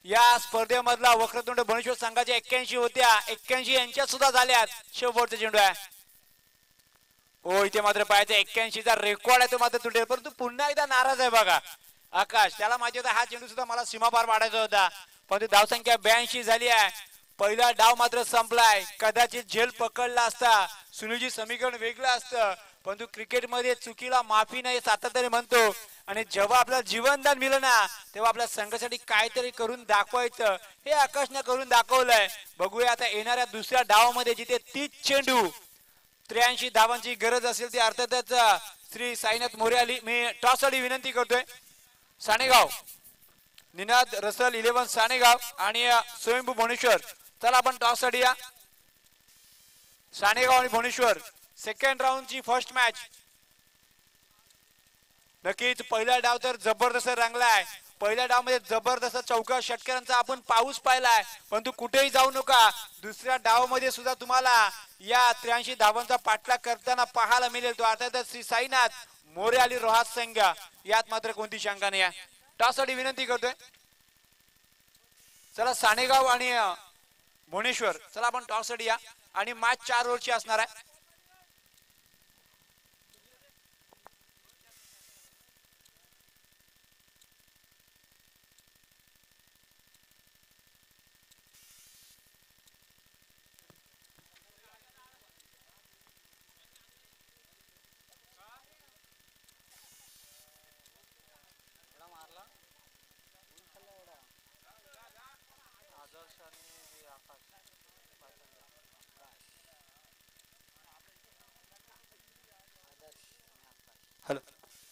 या स्पर्धेमधला वक्रतुंड भुवनेश्वर संघाच्या 81 होत्या. 81 यांच्या सुद्धा झाल्यात. शेवटचा चेंडू आहे. हो इथे मात्र पाहायचं 81चा रेकॉर्ड आहे तो मात्र तुटेल परंतु पुन्हा एकदा नाराज आहे बघा आकाश. त्याला माहिती होता हा चेंडू सुद्धा मला सीमापार पाडायचा होता परंतु धावसंख्या 82 झाली आहे. पहिला डाव मात्र संपलाय. कदाचित झेल पकडला असता सुनीलजी समीकरण वेगळं असतं परंतु क्रिकेटमध्ये चुकीला माफी नाही सातत्याने म्हणतो आणि जेव्हा आपल्याला जीवनदान मिळलं ना तेव्हा आपल्या संघासाठी काहीतरी करून दाखवायचं. हे आकाशने करून दाखवलंय. बघूया आता येणाऱ्या दुसऱ्या डावामध्ये जिथे 30 चेंडू 83 धावांची गरज असेल ती अर्थातच श्री साईनाथ मोरे आली. मी टॉस साठी विनंती करतोय. सानेगाव निनाद रसल 11 सानेगाव आणि स्वयंभू भुवनेश्वर. चला आपण टॉस साठी या. सानेगाव आणि भुवनेश्वर सेकंड राऊंडची फर्स्ट मॅच. नक्कीच पहिला डाव तर जबरदस्त रंगलाय. पहिल्या डाव मध्ये जबरदस्त चौका षटकारांचा आपण पाऊस पाहिलाय परंतु कुठेही जाऊ नका. दुसऱ्या डाव मध्ये सुद्धा तुम्हाला या 83 धावांचा पाठलाग करताना पाहायला मिळेल. तो अर्थातच श्री साईनाथ मोरे आली रोहात संघ. यात मात्र कोणती शंका नाही आहे. टॉस साठी विनंती करतोय. चला सानेगाव आणि भुवनेश्वर. चला आपण टॉस साठी या आणि मॅच 4 ओव्हरची असणार आहे. Hello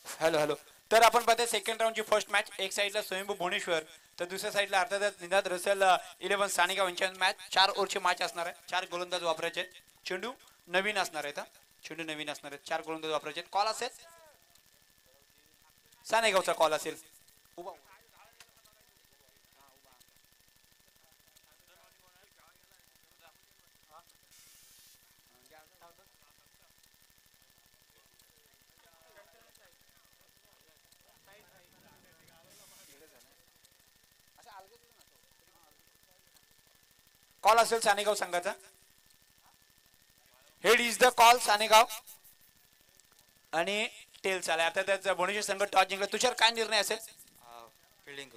hello hello. तर आपण पाहतो सेकंड राऊंडची फर्स्ट मॅच. एक साईडला स्वयंभू भुवनेश्वर तर दुसऱ्या साईडला अर्थातच निनाद रसल 11 सानेगाव यांच्या मॅच. 4 ओव्हरची मॅच असणार आहे. 4 गोलंदाज वापरायचे आहेत. चेंडू नवीन असणार आहेत. चेंडू नवीन असणार आहेत. 4 गोलंदाज वापरायचे आहेत. कॉल असेल सानेगावचा कॉल असेल. कॉल असेल सानेगाव संघाचा. Head is the call Sanegaon आणि टेल चालय. आता त्याचा भुवनेश्वर संघ टॉस जिंकला. तुषार काय निर्णय असेल? फिल्डिंग.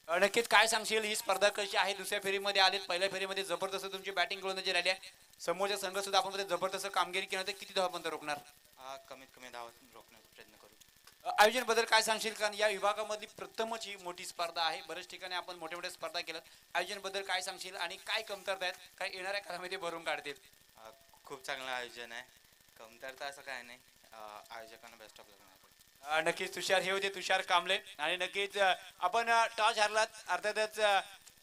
नक्कीच काय सांगशील, ही स्पर्धा कशी आहे? दुसऱ्या फेरीमध्ये आलेत, पहिल्या फेरीमध्ये जबरदस्त तुमची बॅटिंग गोलंदाजी राहिली आहे. समोरचा संघ सुद्धा आपण जबरदस्त कामगिरी केली. किती धावांपर्यंत रोखणार? कमीत कमी धावा रोखण्याचा प्रयत्न करू. आयोजन बद्दल काय सांगशील? कारण या विभागामधली प्रथमच ही मोठी स्पर्धा आहे. बऱ्याच ठिकाणी आपण मोठ्या मोठ्या स्पर्धा केल्यात. आयोजन बद्दल काय सांगशील आणि काय कमतरता आहेत, काय येणाऱ्या काळामध्ये भरून काढतील? खूप चांगलं आयोजन आहे. कमतरता असं काय नाही. आयोजकांना बेस्ट ऑफ लक. नक्कीच तुषार हे होते, तुषार कांबळे. आणि नक्कीच आपण टॉस हारलात, अर्थातच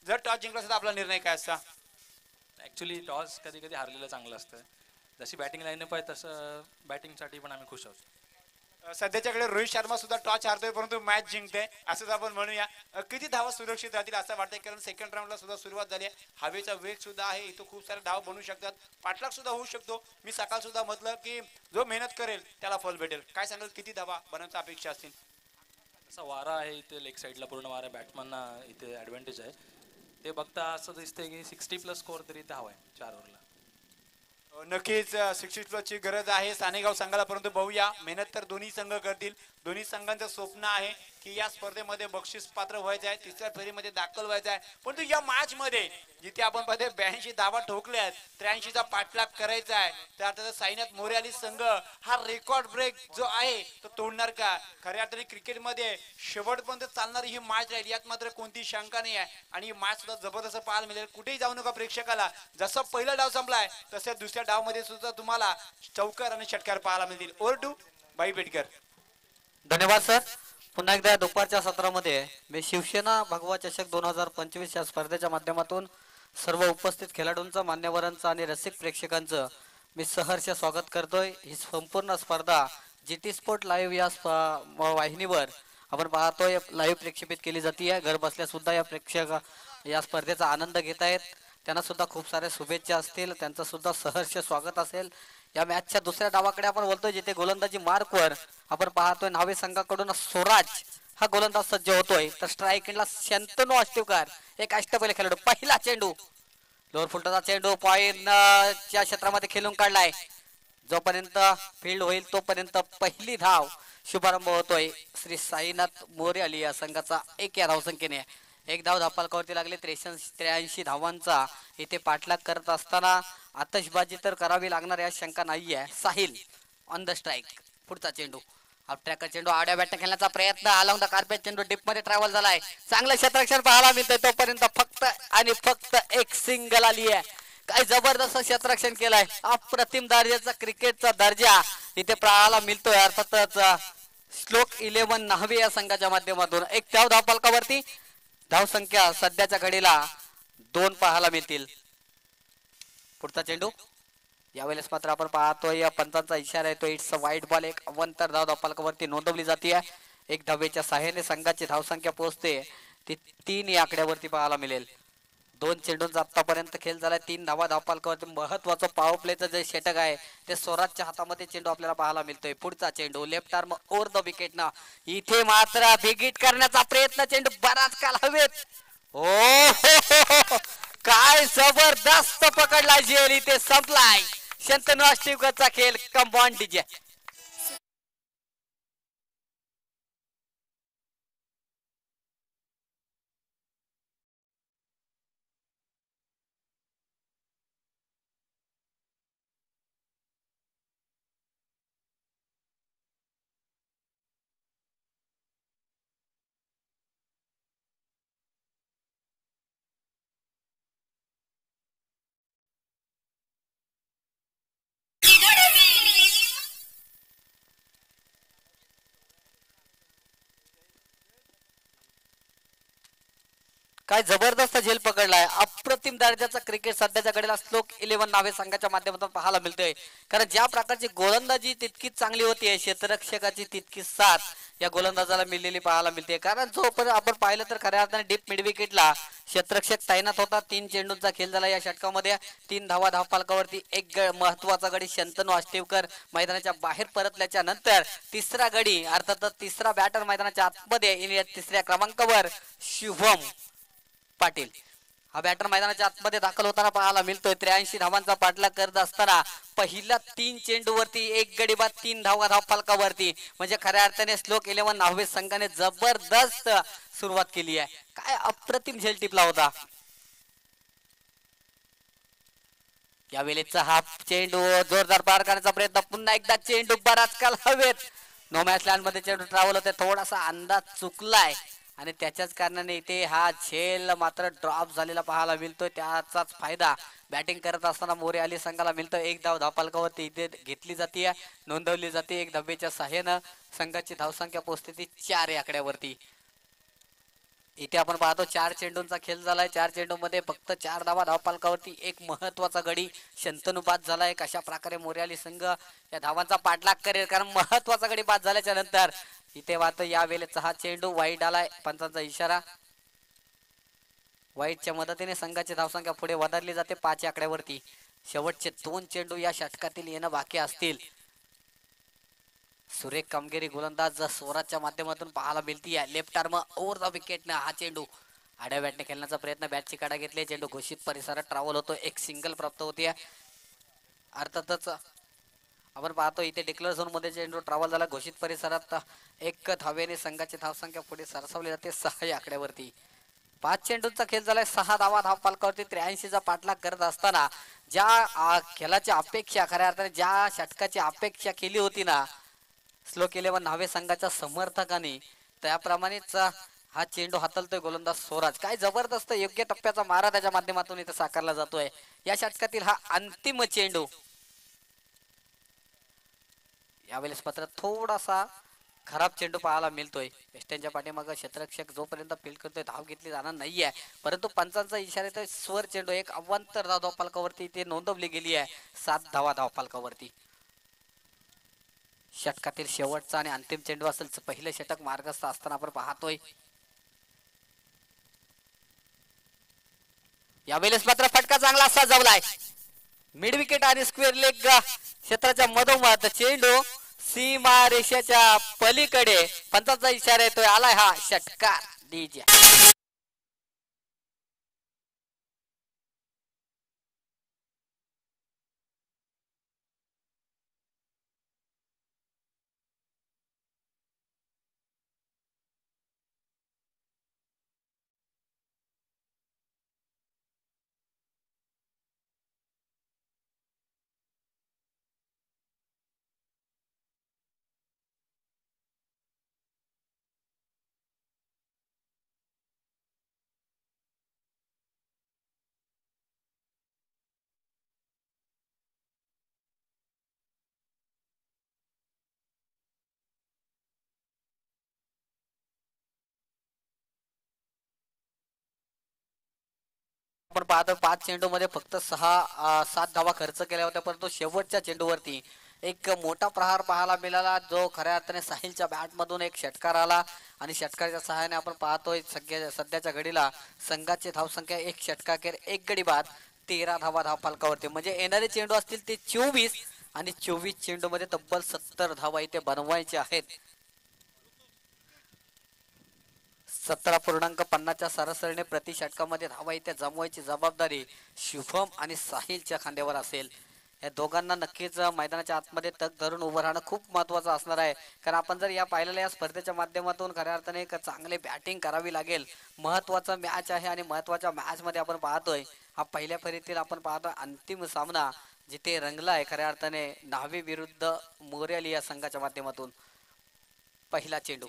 जर टॉस जिंकला असता आपला निर्णय काय असता? ॲक्च्युली टॉस कधी कधी हारलेलं चांगलं असतं. जशी बॅटिंग लाईनअप आहे तसं बॅटिंगसाठी पण आम्ही खुश आहोत. सध्याच्याकडे रोहित शर्मा सुद्धा टॉस हारतोय परंतु मॅच जिंकते असंच आपण म्हणूया. किती धावा सुरक्षित राहतील असं वाटतंय? कारण सेकंड राऊंडला सुद्धा सुरुवात झाली आहे. हवेचा वेग सुद्धा आहे, इथं खूप सारे धाव बनू शकतात, पाठलाग सुद्धा होऊ शकतो. मी सकाळ सुद्धा म्हटलं की जो मेहनत करेल त्याला फल भेटेल. काय सांगाल, किती धावा बनवण्याचा अपेक्षा असतील? असा वारा आहे इथे लेग साईडला, पूर्ण वारा. बॅट्समनना इथे ॲडव्हान्टेज आहे. ते बघता असं दिसतंय की 60+ स्कोअर तरी इथे हवा आहे 4 ओव्हरला. नक्कीच 60+ गरज आहे सानेगाव संघाला. परंतु बघूया, मेहनत तर दोन्ही संघ करतील. दोन्ही संघांचं स्वप्न आहे की या स्पर्धेमध्ये बक्षीस पात्र व्हायचं आहे, तिसऱ्या फेरीमध्ये दाखल व्हायचं आहे. परंतु या मॅच मध्ये जिथे आपण पाहते 82 धावा ठोकल्या आहेत, 83चा पाठलाग करायचा आहे. तर आता साईनाथ मोरे संघ हा रेकॉर्ड ब्रेक जो आहे तो तोडणार का? खऱ्या अर्थाने क्रिकेटमध्ये शेवटपर्यंत चालणारी ही मॅच राहील, यात मात्र कोणती शंका नाही आहे. आणि ही मॅच सुद्धा जबरदस्त पाहायला मिळेल. कुठेही जाऊ नका प्रेक्षकाला. जसं पहिला डाव संपलाय तसं दुसऱ्या डाव मध्ये सुद्धा तुम्हाला चौकार आणि षटकार पाहायला मिळतील. ओव्हर टू भाई पेटकर. धन्यवाद सर. पुन्हा एकदा दुपारच्या सत्रामध्ये मी शिवसेना भगवा चषक 2025 या स्पर्धेच्या माध्यमातून सर्व उपस्थित खेळाडूंचं, मान्यवरांचं आणि रसिक प्रेक्षकांचं मी सहर्ष स्वागत करतोय. ही संपूर्ण स्पर्धा GT स्पोर्ट लाईव्ह या वाहिनीवर आपण पाहतोय, लाईव्ह प्रक्षेपित केली जाते. घर बसल्या सुद्धा या प्रेक्षक या स्पर्धेचा आनंद घेत आहेत. त्यांना सुद्धा खूप साऱ्या शुभेच्छा असतील, त्यांचं सुद्धा सहर्ष स्वागत असेल. या मॅचच्या दुसऱ्या डावाकडे आपण बोलतोय, जिथे गोलंदाजी मार्कवर आपण पाहतोय नावे संघाकडून स्वराज हा गोलंदाज सज्ज होतोय. तर स्ट्राईक एंडला शंतनू अष्टवकर, एक अष्टपैलू खेळाडू. पहिला चेंडू, लोअर फुलटचा चेंडू पॉइंटच्या क्षेत्रामध्ये खेळून काढलाय. जोपर्यंत फील्ड होईल तोपर्यंत पहिली धाव शुभारंभ होतोय श्री साईनाथ मोरे अली या संघाचा 1 या धावसंख्येने. एक धाव धापालकावरती लागले. 83 धावांचा इथे पाठलाग करत असताना आतषबाजी तर करावी लागणार या शंका नाहीये. Sahil on the strike. पुढचा चेंडू, अप ट्रॅकर चेंडू, आड्या बॅटने खेळण्याचा प्रयत्न. अलाउंड द कार्पेट चेंडू डीप मध्ये ट्रॅव्हल झालाय. चांगलं क्षेत्ररक्षण पाहायला मिळतंय. तोपर्यंत फक्त आणि फक्त एक सिंगल आली आहे. काय जबरदस्त क्षेत्ररक्षण केलंय. अप्रतिम दर्जाचा क्रिकेटचा दर्जा इथे पाहायला मिळतोय. अर्थातच श्लोक 11 न्हावे या संघाच्या माध्यमातून एक धाव धावपालकावरती. धावसंख्या सध्याच्या घडीला 2 पाहायला मिळतील. पुढचा चेंडू, यावेळेस मात्र आपण पाहतोय या पंचांचा इशारा येतो, इट्स अ वाईट बॉल. एक अवंतर धाव धावपालकावरती नोंदवली जाते. एक धावेच्या सहाय्याने संघाची धावसंख्या पोहोचते ती 3 या आकड्यावरती पाहायला मिळेल. 2 चेंडूंचा आतापर्यंत खेळ झालाय. 3 धावा धावपालकावरती. महत्वाचं पॉवर प्लेचं जे षटक आहे ते स्वराजच्या हातामध्ये चेंडू आपल्याला पाहायला मिळतोय. पुढचा चेंडू, left arm over the wicket ना. इथे मात्र बिगिट करण्याचा प्रयत्न. चेंडू बराच काल हवेत. ओ काय जबरदस्त पकडलाय झेल. इथे संपलाय शंतनू अष्टवकरचा खेळ. Compound DJ. काय जबरदस्त झेल पकडलाय. अप्रतिम दर्जाचा क्रिकेट सध्याच्या घडीला श्लोक 11 नावे संघाच्या माध्यमातून पाहायला मिळतोय. कारण ज्या प्रकारची गोलंदाजी तितकीच चांगली होती, क्षेत्ररक्षकाची तितकीच साथ या गोलंदाजाला मिळलेली पाहायला मिळते. कारण जो पण आपण पाहिलं तर खऱ्या अर्थाने डीप मिड विकेटला क्षेत्ररक्षक तैनात होता. 3 चेंडूंचा खेळ झाला या षटकामध्ये. 3 धावा धावफलकावरती एक महत्वाचा गडी शंतनू आष्टेवकर मैदानाच्या बाहेर परतल्याच्या नंतर तिसरा गडी अर्थातच तिसरा बॅटर मैदानाच्या आतमध्ये येईल. तिसऱ्या क्रमांकावर शुभम पाटील हा बॅटर मैदानाच्या आतमध्ये दाखल होताना पाहायला मिळतोय. 83 धावांचा पाठलाग करत असताना पहिल्या 3 चेंडूवरती एक गडी बाद 3 धावा धावफलकावरती. म्हणजे खऱ्या अर्थाने स्लोक 11 नाव्हे संघाने जबरदस्त सुरुवात केली आहे. काय अप्रतिम झेल टिपला होता. या वेळेचा हा चेंडू जोरदार पार करण्याचा प्रयत्न. पुन्हा एकदा चेंडू बराच काल हवेत. नो मॅच लँड मध्ये चेंडू ट्रॅव्हल होते. थोडासा अंदाज चुकलाय आणि त्याच्याच कारणाने इथे हा झेल मात्र ड्रॉप झालेला पाहायला मिळतोय. त्याचाच फायदा बॅटिंग करत असताना मोरे अली संघाला मिळतो. एक धाव धावफलकावरती इथे घेतली जाते, नोंदवली जाते. एक धावेच्या सहाय्यानं संघाची धावसंख्या पोहोचते ती 4 या आकड्यावरती. इथे आपण पाहतो 4 चेंडूंचा खेळ झालाय. 4 चेंडू मध्ये फक्त 4 धावा धावफलकावरती एक महत्वाचा गडी शंतनू बाद झालाय. कशा प्रकारे मोरे अली संघ या धावांचा पाठलाग करेल, कारण महत्वाचा गडी बाद झाल्याच्या नंतर इथे वाहतो. या वेळेचा हा चेंडू वाईट आलाय, पंचांचा इशारा. वाईटच्या मदतीने संघाची धावसंख्या पुढे वधारली जाते 5 या आकड्यावरती. शेवटचे 2 चेंडू या षटकातील येणं बाकी असतील. सुरेख कामगिरी गोलंदाज स्वराजच्या माध्यमातून पाहायला मिळते. Left arm over the wicket हा चेंडू आड्या बॅटने खेळण्याचा प्रयत्न. बॅटची काढा घेतली. चेंडू घोषित परिसरात ट्रॅव्हल होतो. एक सिंगल प्राप्त होते. अर्थातच आपण पाहतो इथे डिक्लेअर झोन मध्ये चेंडू ट्रॅव्हल झाला. घोषित परिसरात एक धावेने संघाची धावसंख्या पुढे सरसावली जाते 6 या आकड्यावरती. 5 चेंडूंचा खेळ झालाय. 6 धावा धावफलकावरती. 83 चा पाठलाग करत असताना ज्या खेळाची अपेक्षा खऱ्या अर्थाने ज्या षटकाची अपेक्षा केली होती ना स्लोक 11 नावे संघाच्या समर्थकांनी, त्याप्रमाणेच हा चेंडू हाताळतोय गोलंदाज स्वराज. काय जबरदस्त योग्य टप्प्याचा मारा त्याच्या माध्यमातून इथे साकारला जातोय. या षटकातील हा अंतिम चेंडू. यावेळेस मात्र थोडासा खराब चेंडू पाहायला मिळतोय. वेस्टर्नच्या पाठीमागे क्षेत्ररक्षक जोपर्यंत फील्ड करतोय धाव घेतली जाणार नाहीये, परंतु पंचांचा इशारा येतोय. स्वर चेंडू एक अवांतर धाव धावफलकावरती इथे नोंदवली गेली आहे. 7 धावा धावफलकावरती. षटकातील शेवटचा आणि अंतिम चेंडू असेल. पहिलं षटक मार्गस्थ असताना आपण पाहतोय. यावेळेस मात्र फटका चांगला सजवलाय. मिड विकेट आणि स्क्वेअर लेग क्षेत्राच्या मधोमध चेंडू सीमा रेषेच्या पलीकडे. पंचांचा इशारा येतोय. आलाय हा षटकार डीजे. आपण पाहतो 5 चेंडू मध्ये फक्त 7 धावा खर्च केल्या होत्या, परंतु शेवटच्या चेंडूवरती एक मोठा प्रहार पाहायला मिळाला, जो खऱ्या अर्थाने साहिलच्या बॅट मधून एक षटकार आला आणि षटकाराच्या सहाय्याने आपण पाहतोय सध्याच्या घडीला संघाची धावसंख्या एक षटकाखेर एक गडी बाद 13 धावा धावफलकावरती. म्हणजे येणारे चेंडू असतील ते 24 आणि 24 चेंडू मध्ये तब्बल 70 धावा इथे बनवायचे आहेत. 17.50च्या सरासरीने प्रति षटकामध्ये धावा इथे जमवायची जबाबदारी शुभम आणि साहिलच्या खांद्यावर असेल. या दोघांना नक्कीच मैदानाच्या आतमध्ये तग धरून उभं राहणं खूप महत्वाचं असणार आहे, कारण आपण जर या पाहिलेल्या या स्पर्धेच्या माध्यमातून खऱ्या अर्थाने एक चांगले बॅटिंग करावी लागेल. महत्वाचा मॅच आहे आणि महत्वाच्या मॅच मध्ये आपण पाहतोय हा पहिल्या फेरीतील आपण पाहतोय अंतिम सामना जिथे रंगला आहे खऱ्या अर्थाने न्हावी विरुद्ध मोरे अली या संघाच्या माध्यमातून. पहिला चेंडू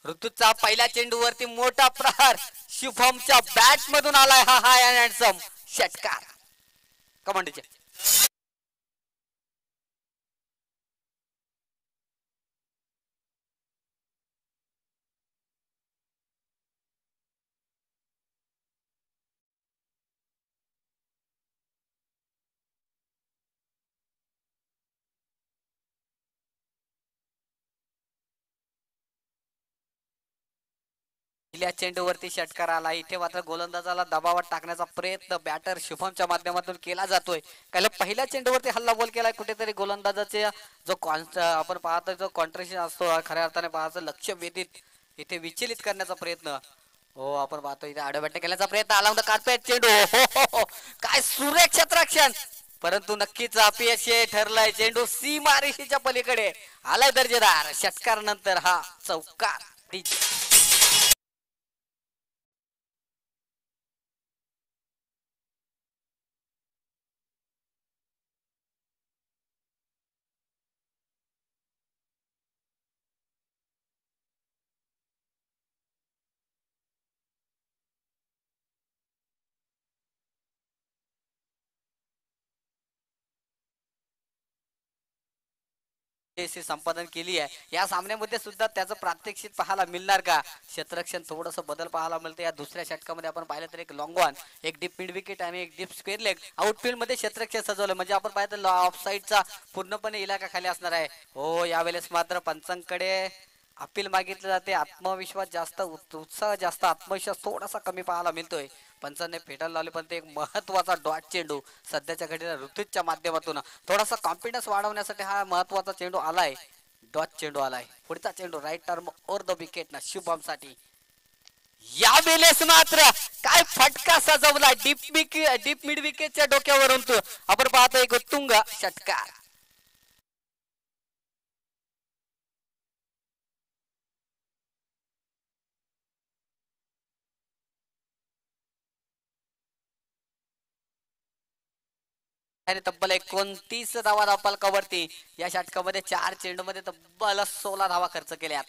ऋतूचा पहिल्या चेंडूवरती मोठा प्रहार शुभमच्या बॅट मधून आलाय हा हाय अँड हँडसम षटकार. कमांडचे पहिल्या चेंडूवरती षटकार आला. इथे मात्र गोलंदाजाला दबावात टाकण्याचा प्रयत्न बॅटर शुभमच्या माध्यमातून केला जातोय. कारण पहिल्या चेंडूवरती हल्ला बोल केलाय कुठेतरी गोलंदाजाचे जो आपण पाहतोय जो कॉन्ट्रेशन असतो खऱ्या अर्थाने पाहतो लक्ष वेधित इथे विचलित करण्याचा प्रयत्न. हो आपण पाहतो इथे आडोबॅटे केल्याचा प्रयत्न आला होता कार्पेट चेंडू. हो काय सुरेख क्षेत्ररक्षण परंतु नक्कीच अपयशी ठरलाय. चेंडू सीमारेषेच्या पलीकडे आलाय दर्जेदार षटकार नंतर हा चौकार. संपादन केली आहे. या सामन्यामध्ये सुद्धा त्याचं प्रात्यक्षिक पाहायला मिळणार का? क्षेत्ररक्षण थोडंसं बदल पाहायला मिळतं. या दुसऱ्या षटकामध्ये आपण पाहिलं तर एक लॉंग वन, एक डीप मिड विकेट आणि एक डीप स्क्वेअर लेग आउटफील्ड मध्ये क्षेत्ररक्षण सजवलं. म्हणजे आपण पाहिलं ऑफ साईडचा पूर्णपणे इलाका खाली असणार आहे. हो यावेळेस मात्र पंचांकडे अपील मागितलं जाते. आत्मविश्वास जास्त, उत्साह जास्त, आत्मविश्वास थोडासा कमी पाहायला मिळतोय. पंचांनी फेटायला लावले पण ते एक महत्वाचा डॉट चेंडू सध्याच्या घडीला ऋतूच्या माध्यमातून थोडासा कॉन्फिडन्स वाढवण्यासाठी हा महत्वाचा चेंडू आलाय. डॉट चेंडू आलाय. पुढचा चेंडू right arm over the wicket ना शुभम साठी. यावेळेस मात्र काय फटका सजवला डीप मिड विकेटच्या डोक्यावरून आपण पाहतोय उत्तुंग षटकार. तब्बल 29 धावा धावफलकावरती या षटकामध्ये 4 चेंडूमध्ये तब्बल 16 धावा खर्च केल्यात.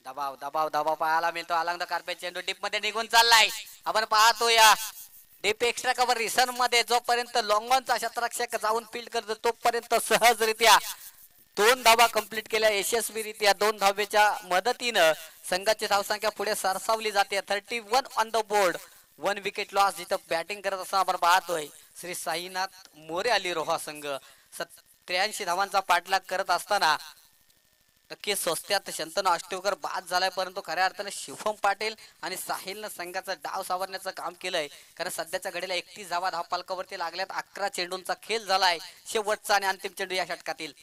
दबाव दबाव दबाव पाहायला मिळतो. अलंग कार्पेट चेंडू डीप मध्ये निघून चाललाय. आपण पाहतो या डीप एक्स्ट्रा कव्हर रिसन मध्ये जोपर्यंत लॉंगॉनचा क्षेत्ररक्षक जाऊन फील्ड करतो तोपर्यंत सहजरित्या 2 धावा कंप्लीट केल्या. यशस्वीरित्या 2 धावेच्या मदतीनं संघाची धावसंख्या पुढे सरसावली जाते. 31 on the board. 1 wicket loss. जिथं बॅटिंग करत असताना आपण पाहतोय श्री साईनाथ मोरे अली रोहा संघ 83 धावांचा पाठलाग करत असताना नक्की स्वस्त्यात शंतनू अष्टोकर बाद झालाय. परंतु खऱ्या अर्थाने शुभम पाटील आणि साहिलनं संघाचा डाव सावरण्याचं काम केलंय. कारण सध्याच्या घडीला 31 धावा धावफलकावरती लागल्यात. 11 चेंडूंचा खेळ झालाय. शेवटचा आणि अंतिम चेंडू या षटकातील.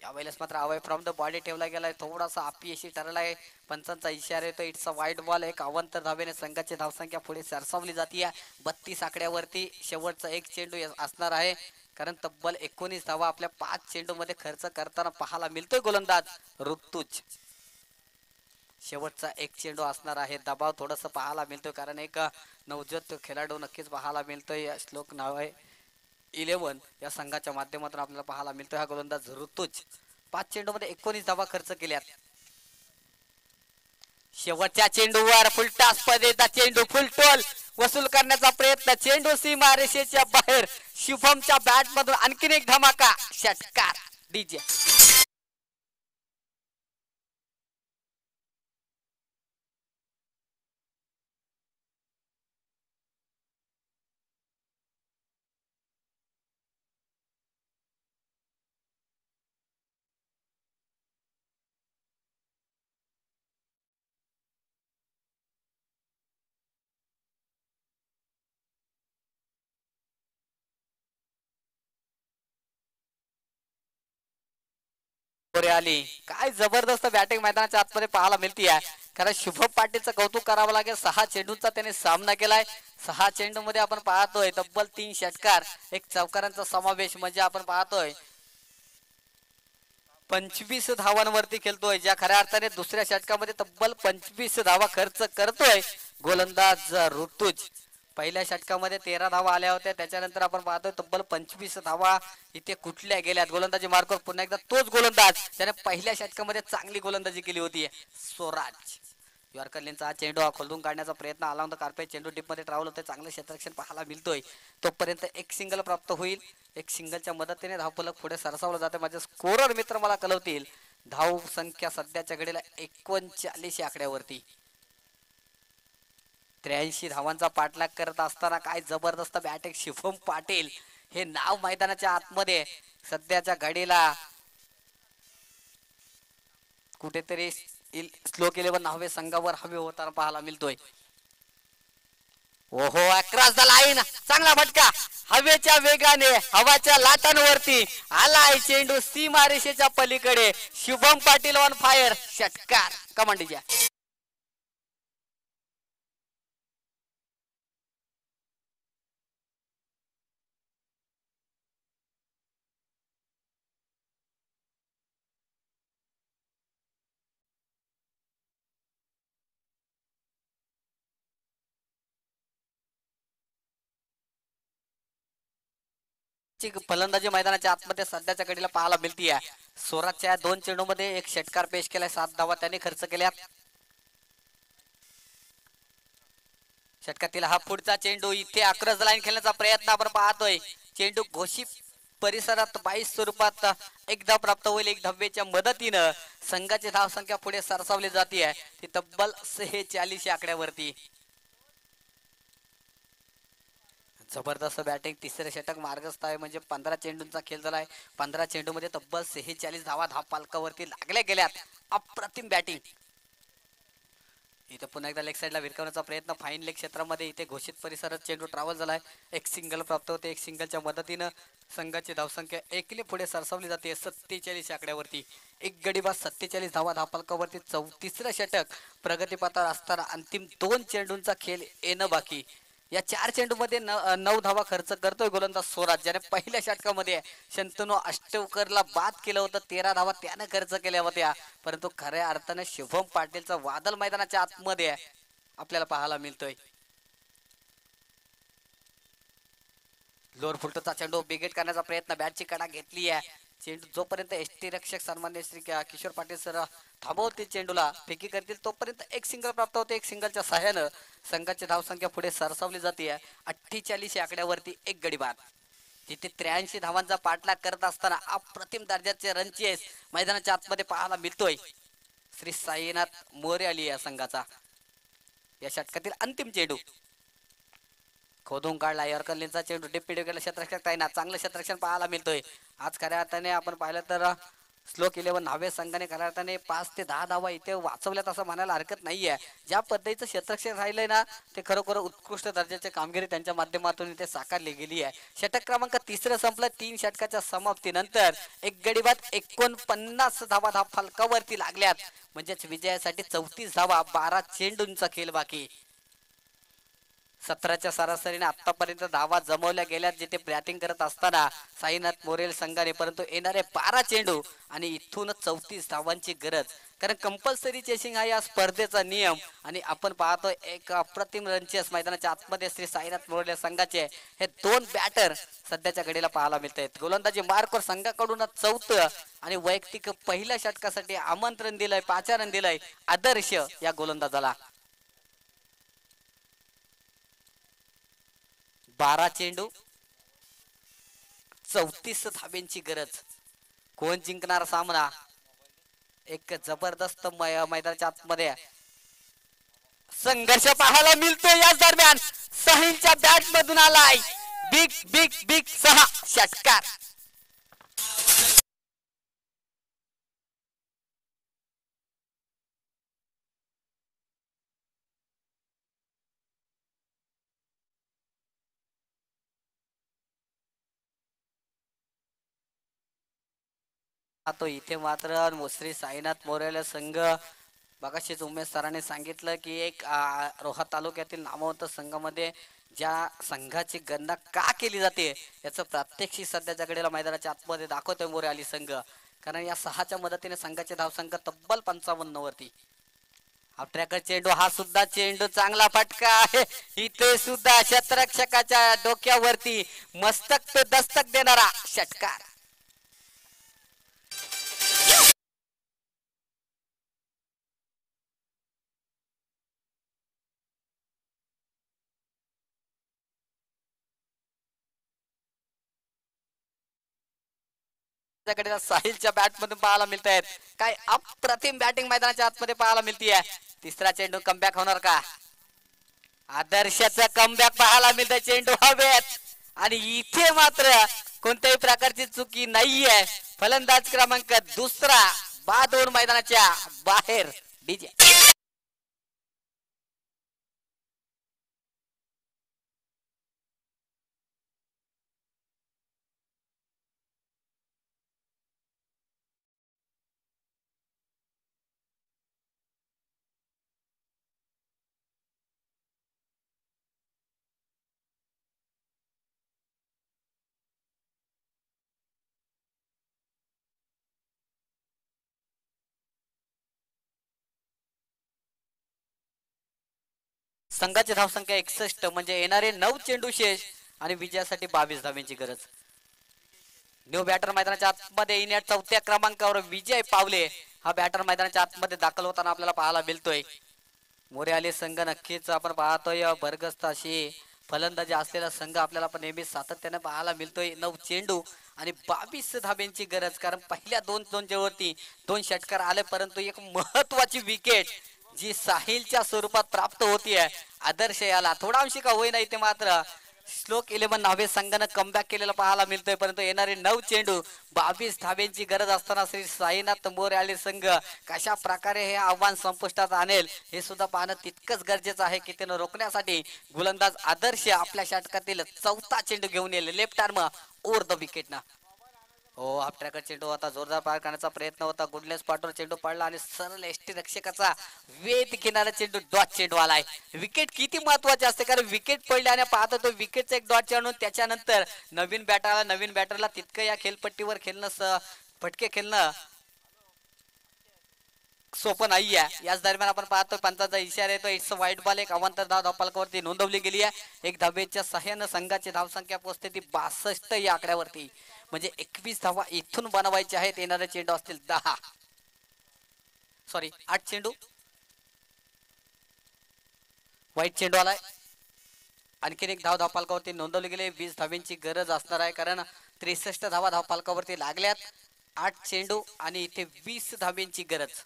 यावेळेस मात्र अवय फ्रॉम द बॉडी ठेवला गेलाय. थोडासा अपयशी ठरलाय. पंचांचा इशारा येतो इट्स अ वाईड बॉल. एक अवंतर धावेने संघाची धावसंख्या पुढे सरसावली जाते. 32 आकड्यावरती शेवटचा एक चेंडू असणार आहे. कारण तब्बल 19 धावा आपल्या 5 चेंडू मध्ये खर्च करताना पाहायला मिळतोय गोलंदाज ऋतुज. शेवटचा एक चेंडू असणार आहे. दबाव थोडस पाहायला मिळतोय कारण एक नवजोत खेळाडू नक्कीच पाहायला मिळतोय. श्लोक नाव आहे 11 या संघाच्या माध्यमातून आपल्याला पाहायला मिळतोय. हा गोलंदाज ऋतुज 5 चेंडू मध्ये 19 धावा खर्च केल्यात. शेवटच्या चेंडूवर फुलटा स्पर्धेचा चेंडू फुलटोल वसूल करण्याचा प्रयत्न. चेंडू सीमा रेषेच्या बाहेर. शुभमच्या बॅट मधून आणखीन एक धमाका षटकार. डीजे आली. काय जबरदस्त बॅटिंग मैदानाच्या आतमध्ये पाहायला मिळतीये. कारण शुभम पाटीलचं कौतुक करावं लागेल. 6 चेंडूंचा त्याने सामना केलाय. 6 चेंडू मध्ये आपण पाहतोय तब्बल 3 षटकार, एक चौकारांचा समावेश. म्हणजे आपण पाहतोय 25 धावांवरती खेळतोय. ज्या खऱ्या अर्थाने दुसऱ्या षटकामध्ये तब्बल 25 धावा खर्च करतोय गोलंदाज ऋतुज. पहिल्या षटकामध्ये 13 धावा आल्या होत्या. त्याच्यानंतर आपण पाहतोय तब्बल 25 धावा इथे कुठल्या गेल्यात. गोलंदाजी मार्कवर पुन्हा एकदा तोच गोलंदाज त्याने पहिल्या षटकामध्ये चांगली गोलंदाजी केली होती स्वराज. यॉर्करलीनचा हा चेंडू खोलून काढण्याचा प्रयत्न आला होता. कार्पेट चेंडू डीप मध्ये ट्रॅव्हल होते. चांगलं क्षेत्ररक्षण पाहायला मिळतोय. तोपर्यंत एक सिंगल प्राप्त होईल. एक सिंगलच्या मदतीने धावफलक पुढे सरसावलं जाते. माझे स्कोरर मित्र मला कळवतील. धाव संख्या सध्याच्या घडीला 39 आकड्यावरती. 83 धावांचा पाठलाग करत असताना काय जबरदस्त बॅटिंग. शुभम पाटील हे नाव मैदानाच्या आतमध्ये सध्याच्या घडीला कुठेतरी श्लोक 11 नावे संघावर हवे होताना पाहायला मिळतोय. ओहो अक्रॉस द लाईन चांगला फटका हवेच्या वेगाने हवाच्या लाटांवरती आलाय चेंडू सीमारेषेच्या पलीकडे. शुभम पाटील ऑन फायर षटकार कमांडीच्या. फलंदाजी मैदानाच्या आतमध्ये सध्याच्या घडीला पाहायला मिळतीये. स्वराजच्या 2 चेंडूमध्ये एक षटकार पेश केलाय. 7 धावा त्याने खर्च केल्या. षटकातील हा पुढचा चेंडू इथे अक्रॉस लाईन खेळण्याचा प्रयत्न आपण पाहतोय. चेंडू घोषित परिसरात 22 स्वरूपात एकदा प्राप्त होईल. एक धावेच्या मदतीनं संघाची धावसंख्या पुढे सरसावली जाते. ती तब्बल 46 आकड्यावरती. जबरदस्त बॅटिंग. तिसरे षटक मार्गस्थ आहे. म्हणजे 15 चेंडूंचा खेळ झालाय. 15 चेंडू मध्ये तब्बल 46 धावा धावपालकावरती लागल्या गेल्यात. अप्रतिम बॅटिंग. इथे पुन्हा एकदा लेग साईडला विरकवण्याचा प्रयत्न. फाईन लेग क्षेत्रामध्ये इथे घोषित परिसरात चेंडू ट्रॅव्हल झालाय. एक सिंगल प्राप्त होते. एक सिंगलच्या मदतीनं संघाची धावसंख्या एकली पुढे सरसावली जाते 47 आकड्यावरती. एक गडी बाद 47 धावा धावपालकावरती. 34रं षटक प्रगतीपथावर असताना अंतिम 2 चेंडूंचा खेळ येणं बाकी. या 4 चेंडूमध्ये 9 धावा खर्च करतोय गोलंदाज स्वराज, ज्याने पहिल्या षटकामध्ये शंतनू अष्टवकरला बाद केलं होतं. 13 धावा त्याने खर्च केल्या होत्या. परंतु खऱ्या अर्थाने शुभम पाटीलचा वादळ मैदानाच्या आतमध्ये आपल्याला पाहायला मिळतोय. लोअर फुलटोचा चेंडू बिगेट करण्याचा प्रयत्न. बॅटची कडा घेतली आहे. चेंडू जोपर्यंत एसटी रक्षक सन्मान्य श्री किशोर पाटील सर थांबवतील, चेंडूला फेकी करतील, तोपर्यंत एक सिंगल प्राप्त होते. एक सिंगलच्या सहाय्यानं संघाची धावसंख्या पुढे सरसावली जाते 48 आकड्यावरती. एक गडी बाद. तिथे 83 धावांचा पाठलाग करत असताना अप्रतिम दर्जाचे रनचेस मैदानाच्या आतमध्ये पाहायला मिळतोय. श्री साईनाथ मोरे आली या संघाचा. या षटकातील अंतिम चेंडू खोदून काढला. यॉर्करलिनचा चेंडू डिप्पी केला. क्षेत्ररक्षक ताईनाथ चांगलं क्षेत्ररक्षण पाहायला मिळतोय. आज खऱ्या अर्थाने आपण पाहिलं तर श्लोक 11 नावे संघाने खऱ्या अर्थाने 5 ते 10 धावा इथे वाचवल्यात असं म्हणायला हरकत नाहीये. ज्या पद्धतीचं क्षेत्ररक्षण राहिलंय ना, ते खरोखर उत्कृष्ट दर्जाची कामगिरी त्यांच्या माध्यमातून इथे साकारली गेली आहे. षटक क्रमांक 3 संपलं. 3 षटकाच्या समाप्तीनंतर एक गडी बाद 49 धावा फलकावरती लागल्यात. म्हणजेच विजयासाठी 34 धावा 12 चेंडूंचा खेळ बाकी. 17च्या सरासरीने आतापर्यंत धावा जमवल्या गेल्यात जिथे बॅटिंग करत असताना साईनाथ मोरेल संघाने. परंतु येणारे 12 चेंडू आणि इथून 34 धावांची गरज. कारण कंपल्सरी चेसिंग हा या स्पर्धेचा नियम. आणि आपण पाहतोय एक अप्रतिम रनचेस मैदानाच्या आतमध्ये श्री साईनाथ मोरेल संघाचे हे 2 बॅटर सध्याच्या घडीला पाहायला मिळत आहेत. गोलंदाजी मार्कवर संघाकडून 4थं आणि वैयक्तिक पहिल्या षटकासाठी आमंत्रण दिलंय, 5 रन दिलंय आदर्श या गोलंदाजाला. 12 चेंडू 34 धाब्यांची गरज. कोण जिंकणार सामना? एक जबरदस्त मैदानाच्या आतमध्ये संघर्ष पाहायला मिळतोय. याच दरम्यान साहिलच्या बॅट मधून आलाय बिग बिग बिग 6 षटकार. तो इथे मात्र श्री साईनाथ मोरेला संघ बघाशीच उमेश सरांनी सांगितलं की एक रोहा तालुक्यातील नामवंत संघामध्ये ज्या संघाची गणना का केली जाते याचं प्रात्यक्षिक सध्याच्या घडीला मैदानाच्या आतमध्ये दाखवतोय मोरे अली संघ. कारण या 6च्या मदतीने संघाची धावसंख्या तब्बल 55 वरती. हा ट्रॅकर चेंडू, हा सुद्धा चेंडू चांगला फटका आहे. इथे सुद्धा क्षेत्ररक्षकाच्या डोक्यावरती मस्तक पे दस्तक देणारा षटकार. साहिलच्या बॅट मधून पाहायला मिळत आहेत. काय अप्रतिम बॅटिंग मैदानाच्या आतमध्ये पाहायला मिळतीये. तिसरा चेंडू कमबॅक होणार का? आदर्शाचा कमबॅक पाहायला मिळतोय. चेंडू हवेत आणि इथे मात्र कोणत्याही प्रकारची चुकी नाहीये. फलंदाज क्रमांक 2 बाद होऊन मैदानाच्या बाहेर डीजे. संघाची धावसंख्या 61 म्हणजे येणारे 9 चेंडू शेष आणि विजयासाठी 22 धावांची गरज. न्यू बॅटर मैदानाच्या आतमध्ये येण्यात चौथ्या क्रमांकावर विजय पावले हा बॅटर मैदानाच्या आतमध्ये दाखल होताना आपल्याला पाहायला मिळतोय. मोरेआली संघ नक्कीच आपण पाहतोय भरगस्त अशी फलंदाजी असलेला संघ आपल्याला पण नेहमी सातत्याने पाहायला मिळतोय. 9 चेंडू आणि 22 धाब्यांची गरज, कारण पहिल्या दोन वरती 2 षटकार आले, परंतु एक महत्वाची विकेट जी साहिलच्या स्वरूपात प्राप्त होतीये आदर्श याला थोडा अंशी का होईना इथे मात्र श्लोक 11 नावे संघानं कमबॅक केलेला पाहायला मिळतोय. परंतु येणारे 9 चेंडू 22 धाब्यांची गरज असताना श्री साईनाथ मोरेआली संघ कशा प्रकारे हे आव्हान संपुष्टात आणेल हे सुद्धा पाहणं तितकंच गरजेचं आहे की त्यानं रोखण्यासाठी गोलंदाज आदर्श आपल्या षटकातील चौथा चेंडू घेऊन येईल left arm over the wicket ना. हो, हाफ ट्रॅकर चेंडू होता, जोरदार पार करण्याचा प्रयत्न होता, गुडनेस स्पॉटवर चेंडू पडला आणि सरळ एसटी रक्षकाचा वेध घेणारा चेंडू डॉट चेंडू आलाय. विकेट किती महत्वाचे असते, कारण विकेट पडले आणि पाहतो तो विकेटचा एक डॉट चेंडू, त्याच्यानंतर नवीन बॅटरला तितकं या खेळपट्टीवर खेळणं फटके खेळणं सोपं नाही आहे. याच दरम्यान आपण पाहतो पंचाचा इशारा येतो, इट्स वाईट बॉल. एक अवांतर धाव धावफलकावरती नोंदवली गेली आहे. एक धावेच्या सहाय्यानं संघाची धावसंख्या पोहोचते ती 62 या आकड्यावरती, म्हणजे 21 धावा इथून बनवायच्या आहेत. येणारे चेंडू असतील 8 चेंडू. वाईट चेंडू आलाय. आणखीन एक धाव धावफलकावरती नोंदवली गेली. 20 धाव्यांची गरज असणार आहे, कारण 63 धावा धावफलकावरती लागल्यात. 8 चेंडू आणि इथे 20 धाव्यांची गरज.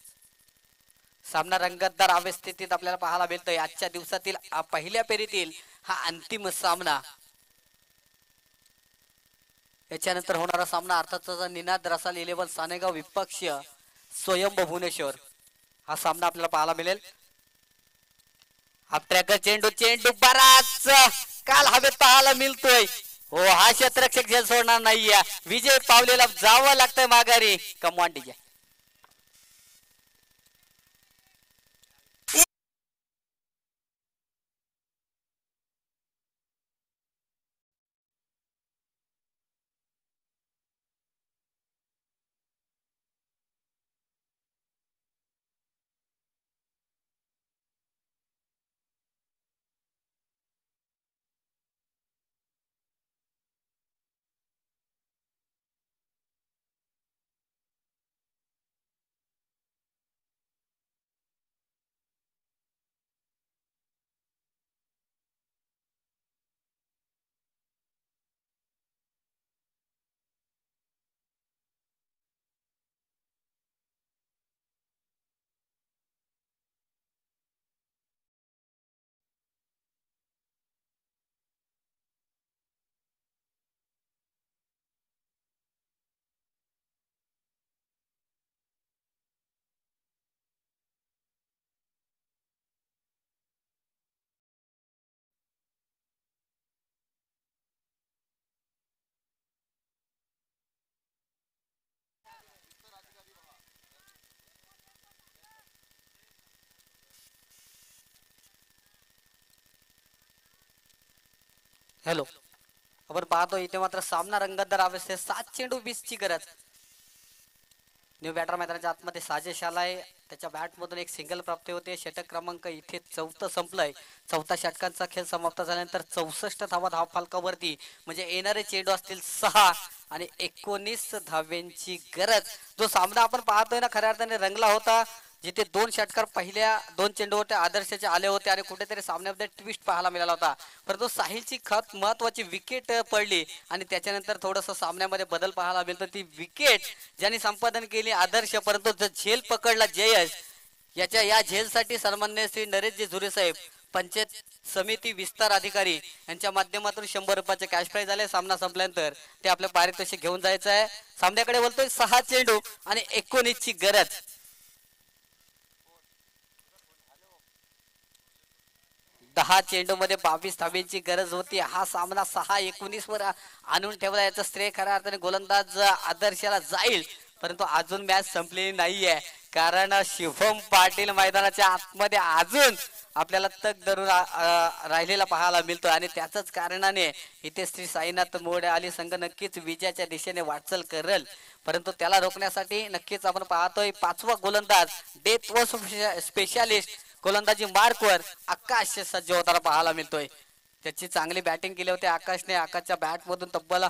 सामना रंगतदार अवस्थेत आपल्याला पाहायला मिळतोय. आजच्या दिवसातील पहिल्या फेरीतील हा अंतिम सामना. याच्यानंतर होणारा सामना अर्थातच निनाद रसाल 11 सानेगाव विपक्ष स्वयंभू भुवनेश्वर हा सामना आपल्याला पाहायला मिळेल. हाफ ट्रॅकर चेंडू बराच काल हवेत पाहायला मिळतोय. हो, हा क्षेत्ररक्षक झेल सोडणार नाहीये. विजय पावलेला जावं लागतंय माघारी. Come on DJ. हॅलो, आपण पाहतो इथे मात्र सामना रंगतदार अवस्थेत. 7 चेंडू 20 ची गरज. न्यू बॅटर मैदानाच्या आतमध्ये साजेश आलाय, त्याच्या बॅट मधून एक सिंगल प्राप्त होते. षटक क्रमांक इथे 4 संपलंय. 4 षटकांचा खेळ समाप्त झाल्यानंतर 64 धावा धावफलकावरती, म्हणजे येणारे चेंडू असतील 6 आणि 19 धाव्यांची गरज. जो सामना आपण पाहतोय ना खऱ्या अर्थाने रंगला होता, जिथे 2 षटकार पहिल्या 2 चेंडू होते आदर्शाचे आले होते आणि कुठेतरी सामन्यामध्ये ट्विस्ट पाहायला मिळाला होता. परंतु साहिलची महत्वाची विकेट पडली आणि त्याच्यानंतर थोडस सामन्यामध्ये बदल पाहायला मिळतो. ती विकेट ज्यांनी संपादन केली आदर्श, परंतु झेल पकडला जयश. या झेलसाठी सन्माननीय श्री नरेशजी झुरे साहेब, पंचायत समिती विस्तार अधिकारी यांच्या माध्यमातून 100 रुपयाचे कॅश प्राइज आले. सामना संपल्यानंतर ते आपल्या पारितोषिक घेऊन जायचं आहे. सामन्याकडे बोलतोय 6 चेंडू आणि 19 ची गरज. 10 चेंडूमध्ये 22 धाब्यांची गरज होती. हा सामना 6-19 वर आणून ठेवला. याचं श्रेय खऱ्या अर्थाने गोलंदाज आदर्शाला जाईल, परंतु अजून मॅच संपलेली नाहीये, कारण शुभम पाटील मैदानाच्या आतमध्ये अजून आपल्याला तग धरून राहिलेला पाहायला मिळतो आणि त्याच कारणाने इथे श्री साईनाथ मोरे आली संघ नक्कीच विजयाच्या दिशेने वाटचाल करेल, परंतु त्याला रोखण्यासाठी नक्कीच आपण पाहतोय 5वा गोलंदाज डेथ व स्पेशालिस्ट गोलंदाजी मार्कवर आकाश सज्ज होताना पाहायला मिळतोय. त्याची चांगली बॅटिंग केली होती आकाशने. आकाशच्या बॅट मधून तब्बल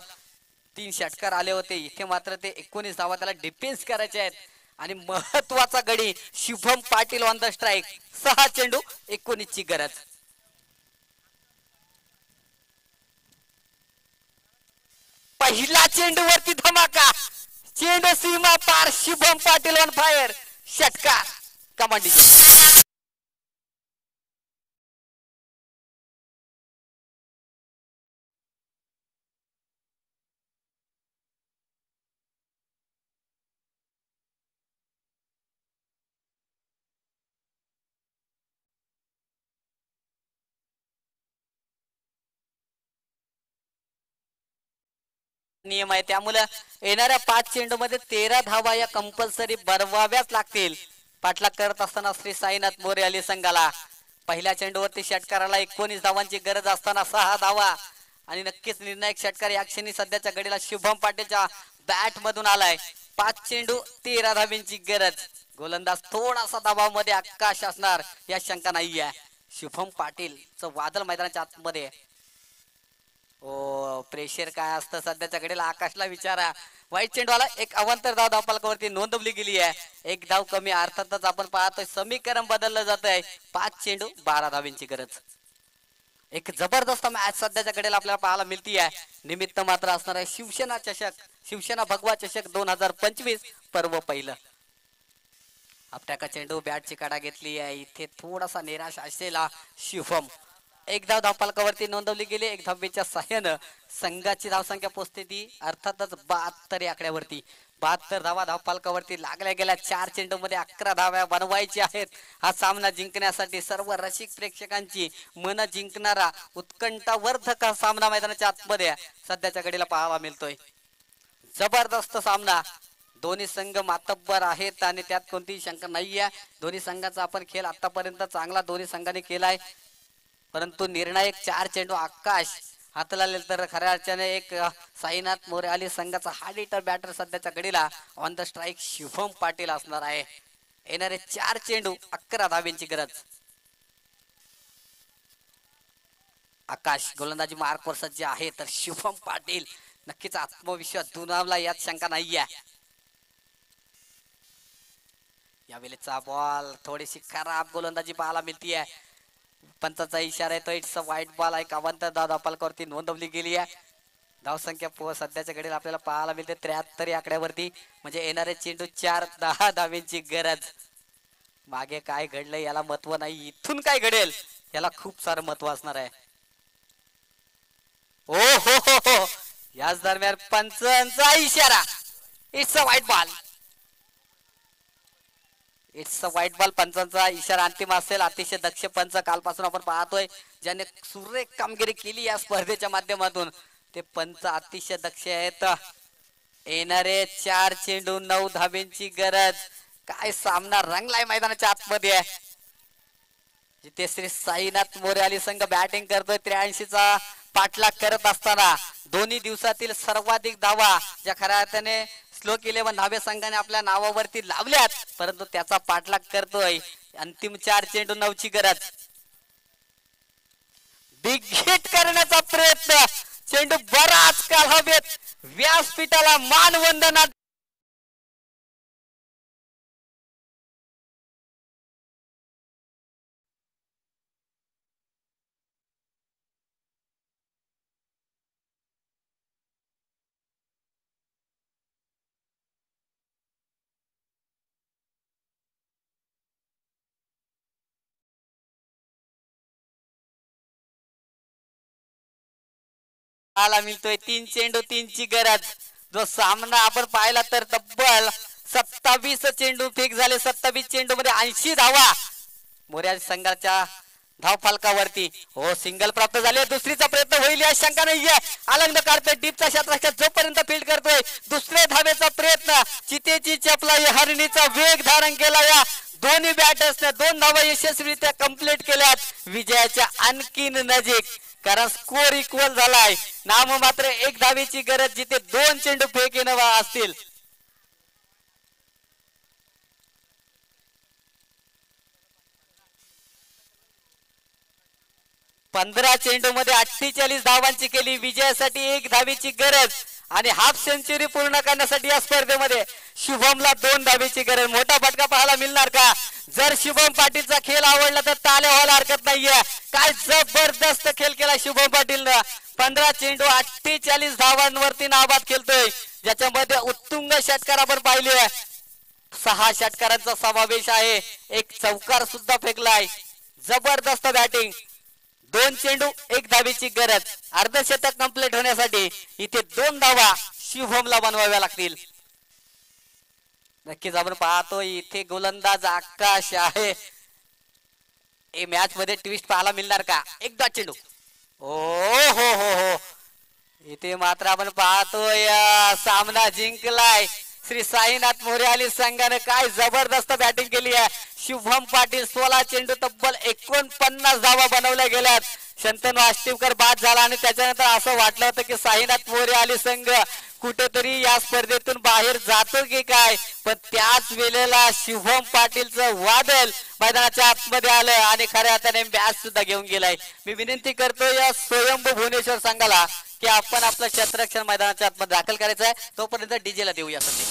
3 षटकार आले होते. इथे मात्र ते 19 धावा त्याला डिफेन्स करायचे आहेत आणि महत्वाचा गडी Shubham Patil on the strike. 6 चेंडू 19 ची गरज. पहिला चेंडू वरती धमाका, चेंडू सीमा पार, शुभम पाटील ऑन फायर, षटकार कमांडी. नियम आहे, त्यामुळे येणाऱ्या 5 चेंडू मध्ये 13 धावा या कंपल्सरी बनवाव्याच लागतील. पाठलाग करत असताना श्री साईनाथ मोरे आली संघाला. पहिल्या चेंडूवरती षटकाराला 19 धावांची गरज असताना 6 धावा आणि नक्कीच निर्णायक षटकार या क्षणी सध्याच्या घडीला शुभम पाटीलच्या बॅट मधून आलाय. 5 चेंडू 13 धावांची गरज. गोलंदाज थोडासा दबावामध्ये आकाश असणार या शंका नाहीये. शुभम पाटीलचं वादळ मैदानाच्या आतमध्ये. ओ प्रेशर काय असतं सध्याच्या घडीला आकाशला विचारा. वाईट चेंडू आला, एक अवांतर धाव धावफलकावरती नोंदवली गेली आहे. एक धाव कमी, अर्थातच आपण पाहतोय समीकरण बदललं जात आहे. 5 चेंडू 12 धावांची गरज. एक जबरदस्त मॅच सध्याच्या घडीला आपल्याला पाहायला मिळती आहे. निमित्त मात्र असणार आहे शिवसेना चषक, शिवसेना भगवा चषक 2025 पर्व पहिलं. आपट्याका चेंडू बॅटची काढा घेतली आहे. इथे थोडासा निराश असलेला शुभम. एक धाव धावफलकावरती नोंदवली गेली. एक धावेच्या सहाय्यानं संघाची धावसंख्या पोहोचते ती अर्थातच 72 या आकड्यावरती. 72 धावा धावफलकावरती लागल्या गेल्या. 4 चेंडू मध्ये 11 धाव्या बनवायच्या आहेत. हा सामना जिंकण्यासाठी सर्व रसिक प्रेक्षकांची मन जिंकणारा उत्कंठावर्धक हा सामना मैदानाच्या आतमध्ये सध्याच्या घडीला पाहायला मिळतोय. जबरदस्त सामना. दोन्ही संघ मातब्बर आहेत आणि त्यात कोणतीही शंका नाहीये. दोन्ही संघाचा आपण खेळ आतापर्यंत चांगला दोन्ही संघांनी केलाय, परंतु निर्णायक 4 चेंडू आकाश हाताला आले तर खऱ्या अर्थाने एक साईनाथ मोरे आली संघाचा हार्ड हिटर बॅटर सध्याच्या घडीला on the strike Shubham Patil असणार आहे. येणारे 4 चेंडू 11 धाव्यांची गरज. आकाश गोलंदाजी मार्कवर सज्ज आहे तर शुभम पाटील नक्कीच आत्मविश्वास दुणावला यात शंका नाहीये. यावेळेचा बॉल थोडीशी खराब गोलंदाजी पाहायला मिळतीये. पंचाचा इशारा येतो. इट्स अ वाईट बॉल. एक अवांतर धाव धावफलकावरती नोंदवली गेली आहे. धावसंख्या सध्याच्या घडीला आपल्याला पाहायला मिळते 73 या आकड्यावरती. म्हणजे येणारे चेंडू 4-10 धाव्यांची गरज. मागे काय घडलंय याला महत्व नाही, इथून काय घडेल याला खूप सारं महत्व असणार आहे. ओ हो हो हो, याच दरम्यान पंचांचा इशारा. इट्स अ वाईट बॉल. इट्स अ वाईट बॉल. पंचांचा इशारा अंतिम असेल. अतिशय दक्ष पंच कालपासून आपण पाहतोय, ज्याने सुरेख कामगिरी केली या स्पर्धेच्या माध्यमातून. ते पंच अतिशय दक्ष आहेत. येणारे 4 चेंडू 9 धाब्यांची गरज. काय सामना रंगलाय मैदानाच्या आतमध्ये. जिथे श्री साईनाथ मोरे आली संघ बॅटिंग करतोय. 83चा पाठलाग करत असताना दोन्ही दिवसातील सर्वाधिक धावा ज्या खऱ्या अर्थाने स्लोक 11 धावे संघाने आपल्या नावावरती लावल्यात, परंतु त्याचा पाठलाग करतोय. अंतिम 4 चेंडू 9 ची गरज. बिग हिट करण्याचा प्रयत्न. चेंडू बराच काळ हवेत. व्यासपीठाला मानवंदना. आला मिळतोय 3 चेंडू 3 ची गरज. जो सामना आपण पाहिला तर तब्बल 27 चेंडू फिक्स झाले. 27 चेंडू मध्ये 80 धावा मोर्या संघाच्या धाव फलकावरती. हो, सिंगल प्राप्त झाले. दुसरीचा प्रयत्न होईल या शंका नाहीये. अलंग करतोय डीपचा क्षेत्ररक्षक जोपर्यंत फील्ड करतोय. दुसऱ्या धावेचा प्रयत्न, चितेची चपला या हरणीचा वेग धारण केला. या दोन्ही बॅटर्सने 2 धावा यशस्वीरित्या कंप्लीट केल्यात. विजयाच्या आणखीन नजीक, कारण स्कोर इक्वल झालाय. नाम मात्र 1 धावेची गरज, जिथे 2 चेंडू फेकीनं असतील. 15 चेंडू मध्ये 48 धावांची केली. विजयासाठी 1 धावेची गरज आणि हाफ सेंचुरी पूर्ण करण्यासाठी या स्पर्धेमध्ये शुभमला 2 धावेची गरज. मोठा फटका पाहायला मिळणार का? जर शुभम पाटीलचा खेळ आवडला तर टाळ्या व्हायला हरकत नाहीये. काय जबरदस्त खेळ केला शुभम पाटीलनं. 15 चेंडू 48 धावांवरती नाबाद खेळतोय, ज्याच्यामध्ये उत्तुंग षटकार आपण पाहिले. 6 षटकारांचा समावेश आहे. एक चौकार सुद्धा फेकलाय. जबरदस्त बॅटिंग. 2 चेंडू 1 धावेची गरज. अर्धशतक कंप्लीट होण्यासाठी इथे 2 धावा शुभमला बनवाव्या लागतील. नक्कीच आपण पाहतो इथे गोलंदाज आकाश आहे. मॅच मध्ये ट्विस्ट पाहायला मिळणार का? एकदा चेंडू. ओ हो हो हो, इथे मात्र आपण पाहतोय सामना जिंकलाय श्री साईनाथ मोरे संघाने. काय जबरदस्त बॅटिंग केली आहे. शुभम पाटील 16 चेंडू तब्बल 49 धावा बनवल्या गेल्यात. शंतनू आष्टीवकर बाद झाला आणि त्याच्यानंतर असं वाटलं होतं की साईनाथ मोरे संघ कुठेतरी या स्पर्धेतून बाहेर जातो की काय, पण त्याच वेळेला शुभम पाटीलचं वादळ मैदानाच्या आतमध्ये आलं आणि खऱ्या अर्थाने मॅच सुद्धा घेऊन गेलाय. मी विनंती करतो या स्वयंभू भुवनेश्वर संघाला की आपण आपलं क्षेत्ररक्षण मैदानाच्या आतमध्ये दाखल करायचं आहे. तोपर्यंत डीजेला देऊया संधी.